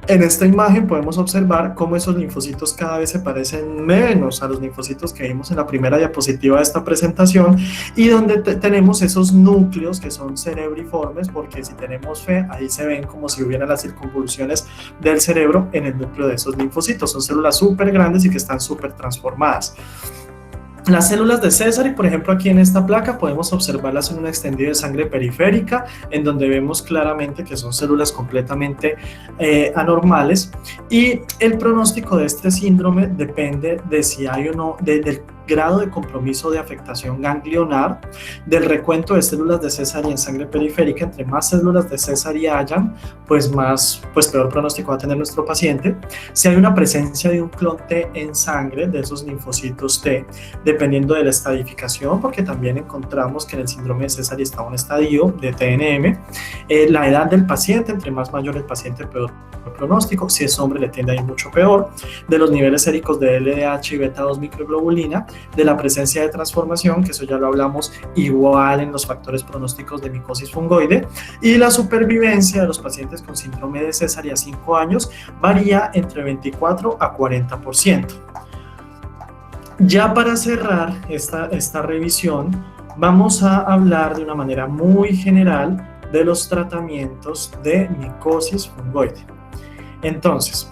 En esta imagen podemos observar cómo esos linfocitos cada vez se parecen menos a los linfocitos que vimos en la primera diapositiva de esta presentación y donde tenemos esos núcleos que son cerebriformes, porque si tenemos fe, ahí se ven como si hubieran las circunvoluciones del cerebro en el núcleo de esos linfocitos. Son células súper grandes y que están súper transformadas. Las células de Sézary, por ejemplo, aquí en esta placa podemos observarlas en un extendido de sangre periférica, en donde vemos claramente que son células completamente anormales, y el pronóstico de este síndrome depende de si hay o no, del grado de compromiso de afectación ganglionar, del recuento de células de Sézary en sangre periférica. Entre más células de Sézary hayan, pues peor pronóstico va a tener nuestro paciente. Si hay una presencia de un clon T en sangre, de esos linfocitos T, dependiendo de la estadificación, porque también encontramos que en el síndrome de Sézary está un estadio de TNM, la edad del paciente, entre más mayor el paciente, peor pronóstico. Si es hombre, le tiende a ir mucho peor. De los niveles séricos de LDH y beta-2 microglobulina, de la presencia de transformación, que eso ya lo hablamos, igual en los factores pronósticos de micosis fungoide, y la supervivencia de los pacientes con síndrome de Sézary a 5 años varía entre 24 a 40%. Ya para cerrar esta revisión, vamos a hablar de una manera muy general de los tratamientos de micosis fungoide. Entonces,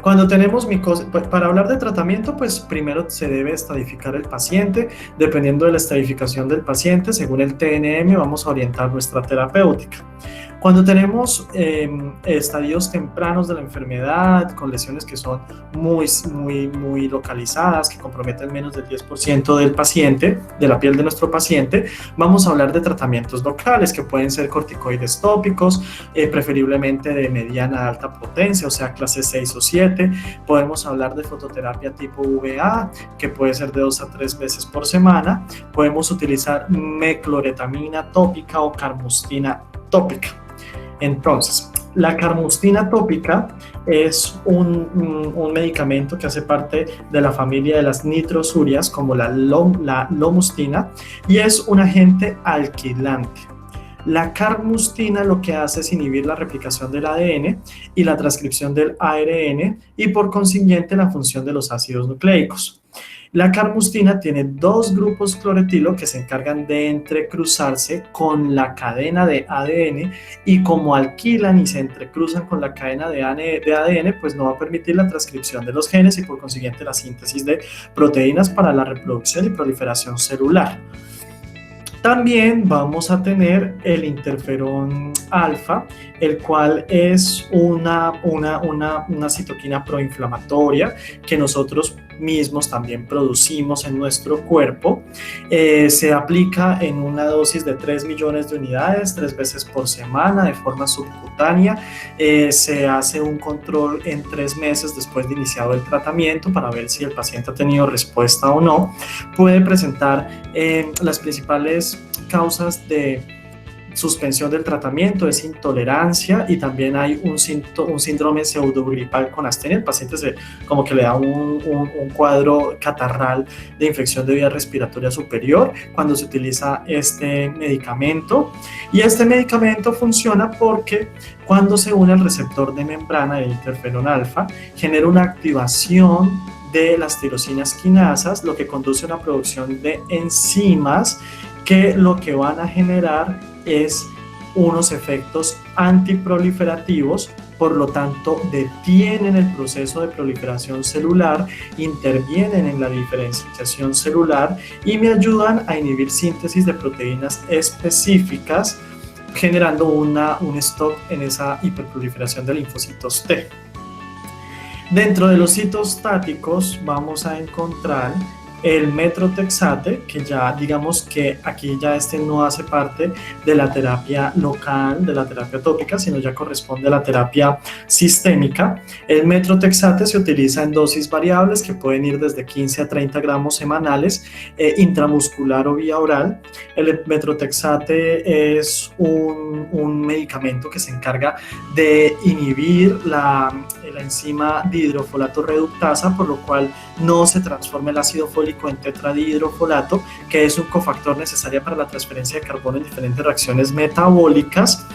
cuando tenemos micosis, para hablar de tratamiento, pues primero se debe estadificar el paciente. Dependiendo de la estadificación del paciente, según el TNM, vamos a orientar nuestra terapéutica. Cuando tenemos estadios tempranos de la enfermedad, con lesiones que son muy localizadas, que comprometen menos del 10% del paciente, de la piel de nuestro paciente, vamos a hablar de tratamientos locales, que pueden ser corticoides tópicos, preferiblemente de mediana a alta potencia, o sea, clase 6 o 7. Podemos hablar de fototerapia tipo VA, que puede ser de 2 a 3 veces por semana. Podemos utilizar mecloretamina tópica o carmustina tópica. Entonces, la carmustina tópica es un medicamento que hace parte de la familia de las nitrosurias, como la lomustina, y es un agente alquilante. La carmustina lo que hace es inhibir la replicación del ADN y la transcripción del ARN y por consiguiente la función de los ácidos nucleicos. La carmustina tiene dos grupos cloretilo que se encargan de entrecruzarse con la cadena de ADN, y como alquilan y se entrecruzan con la cadena de ADN, pues no va a permitir la transcripción de los genes y por consiguiente la síntesis de proteínas para la reproducción y proliferación celular. También vamos a tener el interferón alfa, el cual es una citoquina proinflamatoria que nosotros mismos también producimos en nuestro cuerpo. Se aplica en una dosis de 3 millones de unidades, 3 veces por semana de forma subcutánea. Se hace un control en 3 meses después de iniciado el tratamiento para ver si el paciente ha tenido respuesta o no. Puede presentar las principales causas de suspensión del tratamiento, es intolerancia, y también hay un síndrome pseudogripal con astenia. El paciente como que le da un cuadro catarral de infección de vía respiratoria superior cuando se utiliza este medicamento. Y este medicamento funciona porque cuando se une al receptor de membrana del interferón alfa, genera una activación de las tirosinas quinasas, lo que conduce a una producción de enzimas que lo que van a generar es unos efectos antiproliferativos, por lo tanto detienen el proceso de proliferación celular, intervienen en la diferenciación celular y me ayudan a inhibir síntesis de proteínas específicas, generando un stop en esa hiperproliferación de linfocitos T. Dentro de los citostáticos vamos a encontrar el metrotexate, que ya digamos que aquí ya este no hace parte de la terapia local, de la terapia tópica, sino ya corresponde a la terapia sistémica. El metrotexate se utiliza en dosis variables que pueden ir desde 15 a 30 gramos semanales, intramuscular o vía oral. El metrotexate es un medicamento que se encarga de inhibir la enzima dihidrofolato reductasa, por lo cual no se transforma el ácido fólico en tetradihidrofolato, que es un cofactor necesario para la transferencia de carbono en diferentes reacciones metabólicas,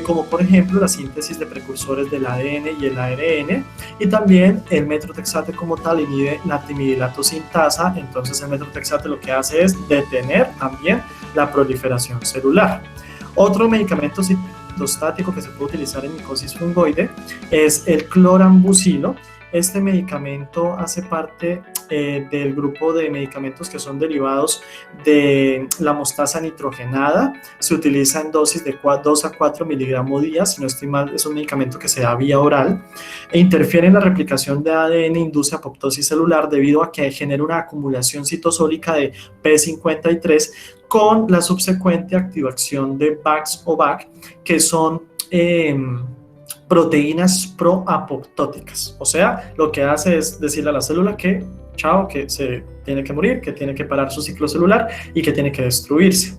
como por ejemplo la síntesis de precursores del ADN y el ARN, y también el metrotexate como tal inhibe la timidilato sintasa. Entonces el metrotexate lo que hace es detener también la proliferación celular. Otro medicamento citostático que se puede utilizar en micosis fungoide es el clorambucilo. Este medicamento hace parte del grupo de medicamentos que son derivados de la mostaza nitrogenada. Se utiliza en dosis de 2 a 4 miligramos día, si no estoy mal, es un medicamento que se da vía oral e interfiere en la replicación de ADN, induce apoptosis celular debido a que genera una acumulación citosólica de P53 con la subsecuente activación de VAX o VAC, que son proteínas proapoptóticas. O sea, lo que hace es decirle a la célula que chao, que se tiene que morir, que tiene que parar su ciclo celular y que tiene que destruirse.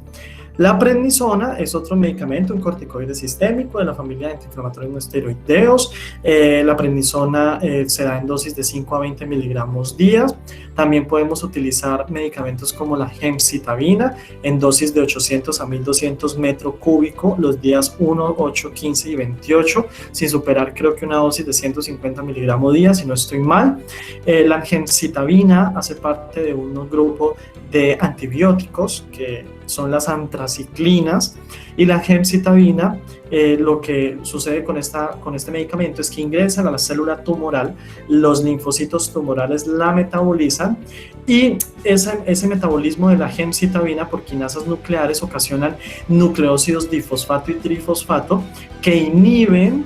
La prednisona es otro medicamento, un corticoide sistémico de la familia de antiinflamatorios no esteroideos. La prednisona se da en dosis de 5 a 20 miligramos día. También podemos utilizar medicamentos como la gemcitabina en dosis de 800 a 1200 metro cúbico los días 1, 8, 15 y 28, sin superar creo que una dosis de 150 miligramos día, si no estoy mal. La gemcitabina hace parte de un grupo de antibióticos que son las antraciclinas, y la gemcitabina, lo que sucede con este medicamento es que ingresan a la célula tumoral, los linfocitos tumorales la metabolizan y ese metabolismo de la gemcitabina por quinasas nucleares ocasionan nucleósidos difosfato y trifosfato que inhiben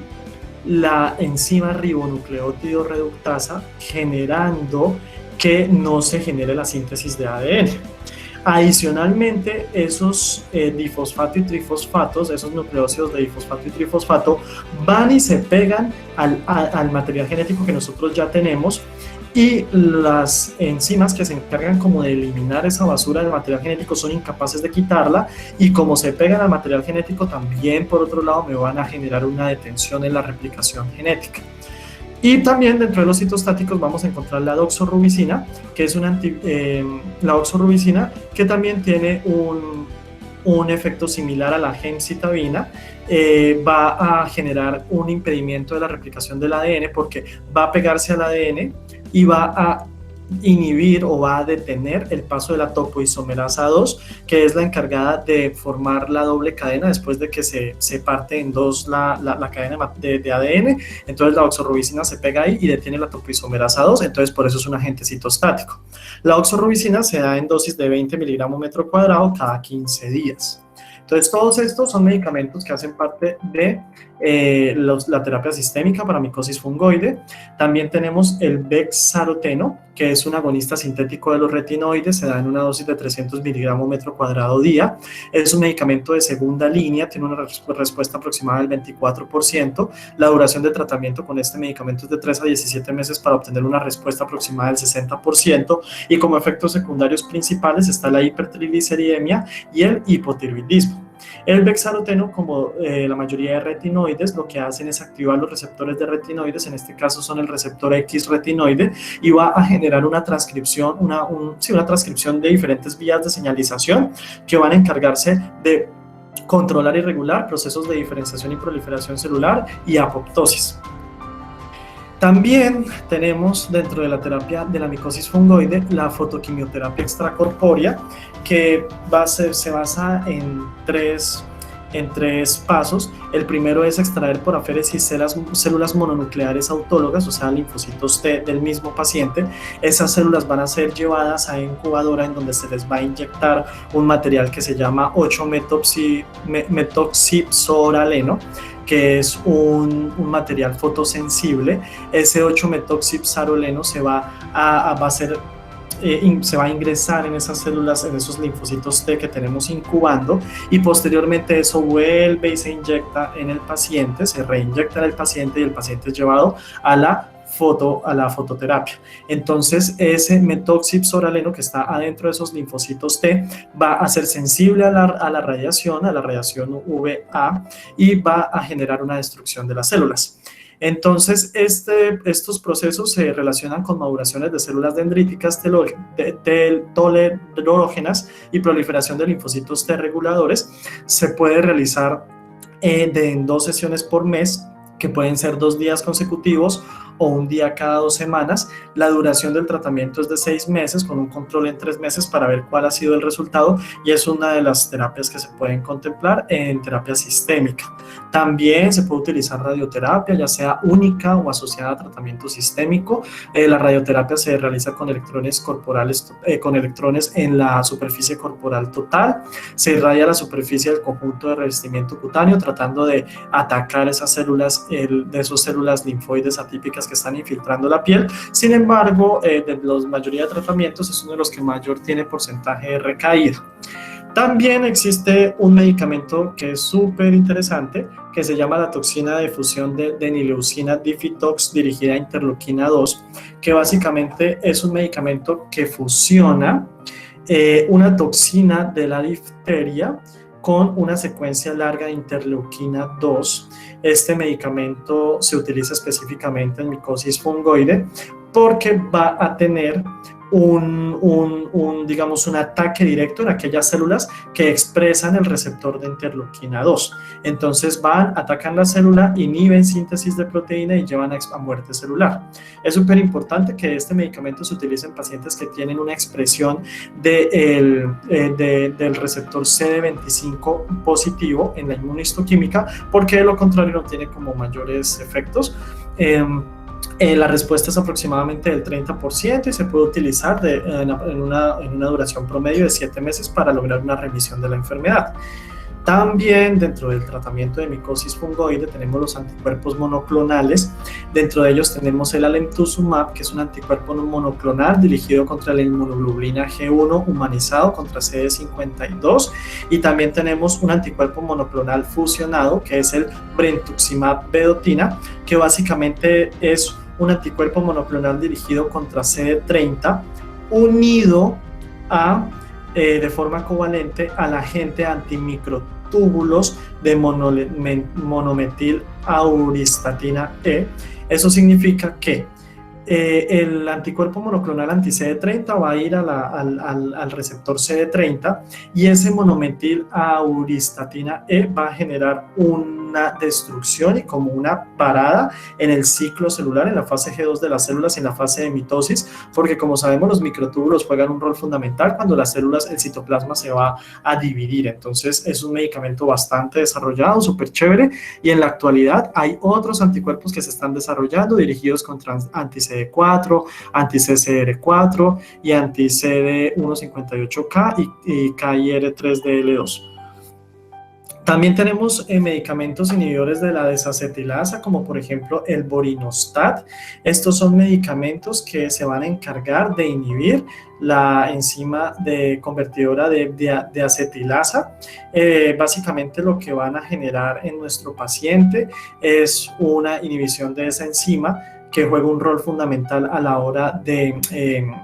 la enzima ribonucleótido reductasa, generando que no se genere la síntesis de ADN. Adicionalmente, esos difosfato y trifosfatos, esos nucleósidos de difosfato y trifosfato, van y se pegan al material genético que nosotros ya tenemos, y las enzimas que se encargan como de eliminar esa basura del material genético son incapaces de quitarla, y como se pegan al material genético también por otro lado me van a generar una detención en la replicación genética. Y también dentro de los citostáticos vamos a encontrar la doxorubicina, que es la doxorubicina, que también tiene un efecto similar a la gemcitabina. Va a generar un impedimento de la replicación del ADN porque va a pegarse al ADN y va a inhibir o va a detener el paso de la topoisomerasa 2, que es la encargada de formar la doble cadena después de que se parte en dos la cadena de ADN. Entonces la doxorubicina se pega ahí y detiene la topoisomerasa 2, entonces por eso es un agente citostático. La doxorubicina se da en dosis de 20 miligramos metro cuadrado cada 15 días. Entonces, todos estos son medicamentos que hacen parte de la terapia sistémica para micosis fungoide. También tenemos el bexaroteno, que es un agonista sintético de los retinoides, se da en una dosis de 300 miligramos metro cuadrado día. Es un medicamento de segunda línea, tiene una respuesta aproximada del 24%. La duración de tratamiento con este medicamento es de 3 a 17 meses para obtener una respuesta aproximada del 60%. Y como efectos secundarios principales está la hipertrigliceridemia y el hipotiroidismo. El bexaroteno, como la mayoría de retinoides, lo que hacen es activar los receptores de retinoides, en este caso son el receptor X retinoide, y va a generar una transcripción, una transcripción de diferentes vías de señalización que van a encargarse de controlar y regular procesos de diferenciación y proliferación celular y apoptosis. También tenemos dentro de la terapia de la micosis fungoide la fotoquimioterapia extracorpórea, que se basa en tres pasos. El primero es extraer por aféresis células mononucleares autólogas, o sea, linfocitos T del mismo paciente. Esas células van a ser llevadas a incubadora, en donde se les va a inyectar un material que se llama 8-metoxipsoraleno, que es un material fotosensible. Ese 8-metoxipsoraleno se va a ingresar en esas células, en esos linfocitos T que tenemos incubando, y posteriormente eso vuelve y se inyecta en el paciente, se reinyecta en el paciente, y el paciente es llevado a la fototerapia. Entonces, ese metoxipsoraleno que está adentro de esos linfocitos T va a ser sensible a la radiación UVA, y va a generar una destrucción de las células. Entonces, estos procesos se relacionan con maduraciones de células dendríticas tolerógenas y proliferación de linfocitos T reguladores. Se puede realizar en 2 sesiones por mes, que pueden ser 2 días consecutivos o 1 día cada 2 semanas. La duración del tratamiento es de 6 meses, con un control en 3 meses para ver cuál ha sido el resultado, y es una de las terapias que se pueden contemplar en terapia sistémica. También se puede utilizar radioterapia, ya sea única o asociada a tratamiento sistémico. La radioterapia se realiza con electrones corporales, con electrones en la superficie corporal total. Se irradia la superficie del conjunto de revestimiento cutáneo, tratando de atacar esas células, de esas células linfoides atípicas que están infiltrando la piel. Sin embargo, de la mayoría de tratamientos es uno de los que mayor tiene porcentaje de recaída. También existe un medicamento que es súper interesante, que se llama la toxina de fusión de denileucina Difitox dirigida a interleuquina 2, que básicamente es un medicamento que fusiona una toxina de la difteria con una secuencia larga de interleuquina 2. Este medicamento se utiliza específicamente en micosis fungoide porque va a tener digamos, un ataque directo en aquellas células que expresan el receptor de interleuquina 2. Entonces atacan la célula, inhiben síntesis de proteína y llevan a muerte celular. Es súper importante que este medicamento se utilice en pacientes que tienen una expresión del receptor CD25 positivo en la inmunistoquímica, porque de lo contrario no tiene como mayores efectos. La respuesta es aproximadamente del 30% y se puede utilizar en una duración promedio de 7 meses para lograr una remisión de la enfermedad. También dentro del tratamiento de micosis fungoide tenemos los anticuerpos monoclonales. Dentro de ellos tenemos el alemtuzumab, que es un anticuerpo monoclonal dirigido contra la inmunoglobulina G1 humanizado contra CD52, y también tenemos un anticuerpo monoclonal fusionado, que es el brentuximab vedotina, que básicamente es un anticuerpo monoclonal dirigido contra CD30 unido de forma covalente al agente antimicrotúbulos de monometil-auristatina E. Eso significa que el anticuerpo monoclonal anti-CD30 va a ir al receptor CD30, y ese monometil-auristatina E va a generar una destrucción y como una parada en el ciclo celular, en la fase G2 de las células y en la fase de mitosis, porque como sabemos los microtúbulos juegan un rol fundamental cuando las células, el citoplasma se va a dividir. Entonces es un medicamento bastante desarrollado, súper chévere, y en la actualidad hay otros anticuerpos que se están desarrollando dirigidos contra anti-CD4, anti-CCR4 y anti-CD158K y KIR3DL2. También tenemos medicamentos inhibidores de la desacetilasa, como por ejemplo el borinostat. Estos son medicamentos que se van a encargar de inhibir la enzima convertidora de acetilasa. Básicamente lo que van a generar en nuestro paciente es una inhibición de esa enzima, que juega un rol fundamental a la hora de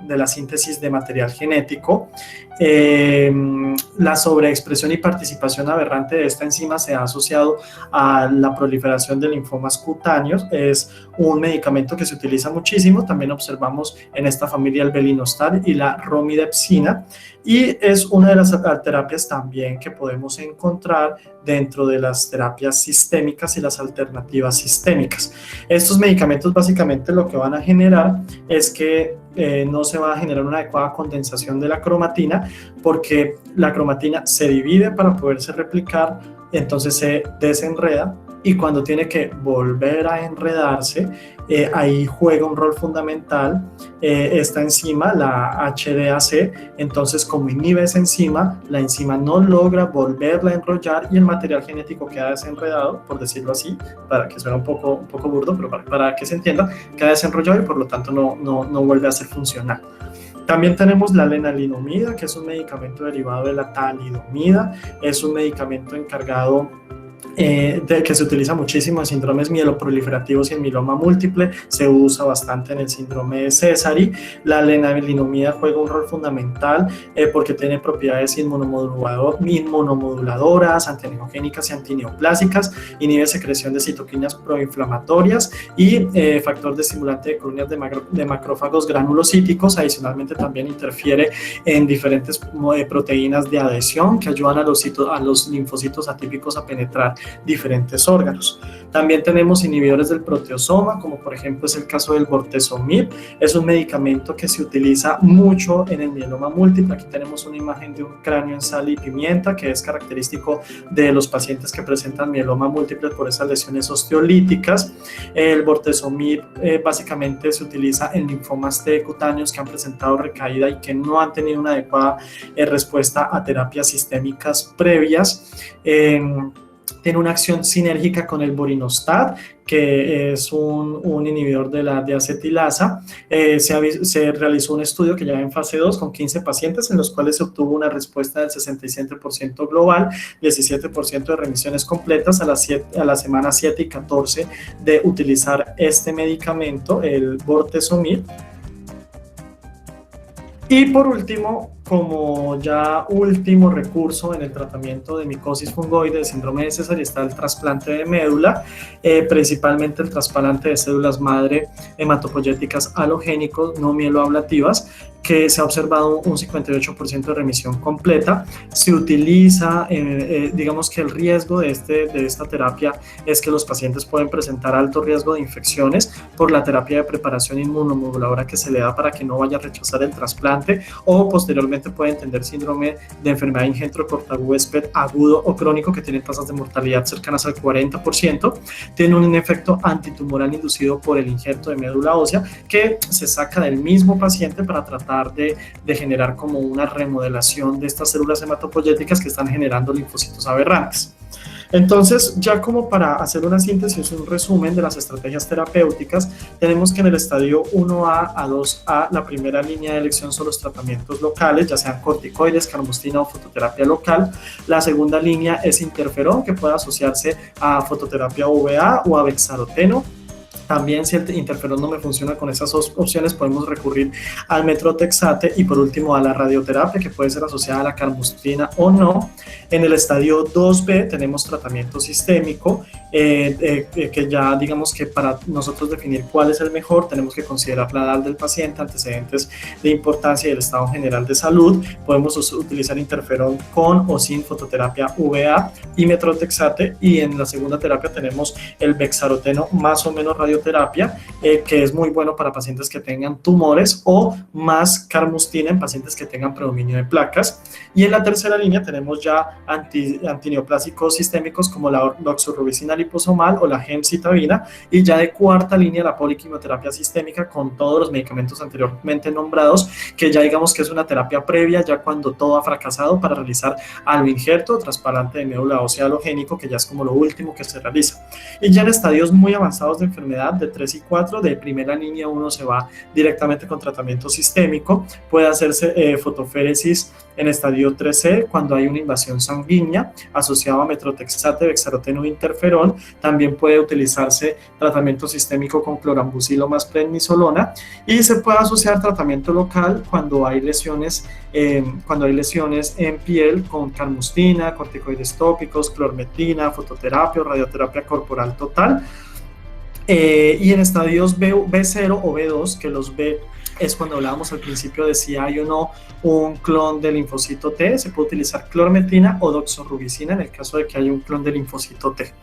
la síntesis de material genético. La sobreexpresión y participación aberrante de esta enzima se ha asociado a la proliferación de linfomas cutáneos. Es un medicamento que se utiliza muchísimo. También observamos en esta familia el belinostat y la romidepsina, y es una de las terapias también que podemos encontrar dentro de las terapias sistémicas y las alternativas sistémicas. Estos medicamentos básicamente básicamente lo que van a generar es que no se va a generar una adecuada condensación de la cromatina, porque la cromatina se divide para poderse replicar, entonces se desenreda, y cuando tiene que volver a enredarse, ahí juega un rol fundamental esta enzima, la HDAC. Entonces, como inhibe esa enzima, la enzima no logra volverla a enrollar y el material genético queda desenredado, por decirlo así, para que suene un poco burdo, pero para que se entienda, queda desenrollado y por lo tanto no vuelve a ser funcional. También tenemos la lenalidomida, que es un medicamento derivado de la talidomida. Es un medicamento encargado que se utiliza muchísimo en síndromes mieloproliferativos y en mieloma múltiple. Se usa bastante en el síndrome de Sézary. La lenalidomida juega un rol fundamental porque tiene propiedades inmunomoduladoras, antiangiogénicas y antineoplásicas, inhibe secreción de citoquinas proinflamatorias y factor de estimulante de colonias de macrófagos granulocíticos. Adicionalmente, también interfiere en diferentes proteínas de adhesión que ayudan a los linfocitos atípicos a penetrar diferentes órganos. También tenemos inhibidores del proteosoma, como por ejemplo es el caso del bortezomib. Es un medicamento que se utiliza mucho en el mieloma múltiple. Aquí tenemos una imagen de un cráneo en sal y pimienta, que es característico de los pacientes que presentan mieloma múltiple por esas lesiones osteolíticas. El bortezomib básicamente se utiliza en linfomas T cutáneos que han presentado recaída y que no han tenido una adecuada respuesta a terapias sistémicas previas. Tiene una acción sinérgica con el borinostat, que es un inhibidor de la diacetilasa. Se realizó un estudio que ya va en fase 2 con 15 pacientes, en los cuales se obtuvo una respuesta del 67% global, 17% de remisiones completas a la semana 7 y 14 de utilizar este medicamento, el bortezomib. Y por último, como ya último recurso en el tratamiento de micosis fungoide, de síndrome de Sézary, está el trasplante de médula, principalmente el trasplante de células madre hematopoyéticas halogénicos no mieloablativas, que se ha observado un 58% de remisión completa. Se utiliza, digamos que el riesgo de esta terapia es que los pacientes pueden presentar alto riesgo de infecciones por la terapia de preparación inmunomoduladora que se le da para que no vaya a rechazar el trasplante, o posteriormente pueden tener síndrome de enfermedad ingentro-corta-Huésped agudo o crónico, que tiene tasas de mortalidad cercanas al 40%. Tiene un efecto antitumoral inducido por el injerto de médula ósea, que se saca del mismo paciente para tratar de generar como una remodelación de estas células hematopoyéticas que están generando linfocitos aberrantes. Entonces, ya como para hacer una síntesis, un resumen de las estrategias terapéuticas, tenemos que en el estadio 1A a 2A, la primera línea de elección son los tratamientos locales, ya sean corticoides, carmostina o fototerapia local. La segunda línea es interferón, que puede asociarse a fototerapia UVA o a bexaroteno. También, si el interferón no me funciona con esas opciones, podemos recurrir al metrotexate, y por último a la radioterapia, que puede ser asociada a la carmostina o no. En el estadio 2B tenemos tratamiento sistémico, que ya digamos que para nosotros definir cuál es el mejor tenemos que considerar la edad del paciente, antecedentes de importancia y el estado general de salud. Podemos utilizar interferón con o sin fototerapia UVA y metrotexate, y en la segunda terapia tenemos el bexaroteno más o menos radioterapia, que es muy bueno para pacientes que tengan tumores, o más carmostina en pacientes que tengan predominio de placas. Y en la tercera línea tenemos ya antineoplásicos sistémicos como la doxorubicina liposomal o la gemcitabina, y ya de cuarta línea la poliquimioterapia sistémica con todos los medicamentos anteriormente nombrados, que ya digamos que es una terapia previa ya cuando todo ha fracasado, para realizar alloinjerto o trasplante de médula ósea halogénico, que ya es como lo último que se realiza. Y ya en estadios muy avanzados de enfermedad, de 3 y 4, de primera línea 1 se va directamente con tratamiento sistémico. Puede hacerse fotoféresis en estadio 3C cuando hay una invasión sanguínea asociada a metrotexate, bexaroteno e interferón. También puede utilizarse tratamiento sistémico con clorambucilo más prednisolona, y se puede asociar tratamiento local cuando hay lesiones en piel con carmostina, corticoides tópicos, clormetina, fototerapia o radioterapia corporal total. Y en estadios B0 o B2, que los B es cuando hablábamos al principio de si hay o no un clon de linfocito T, se puede utilizar clormetina o doxorubicina en el caso de que haya un clon de linfocito T.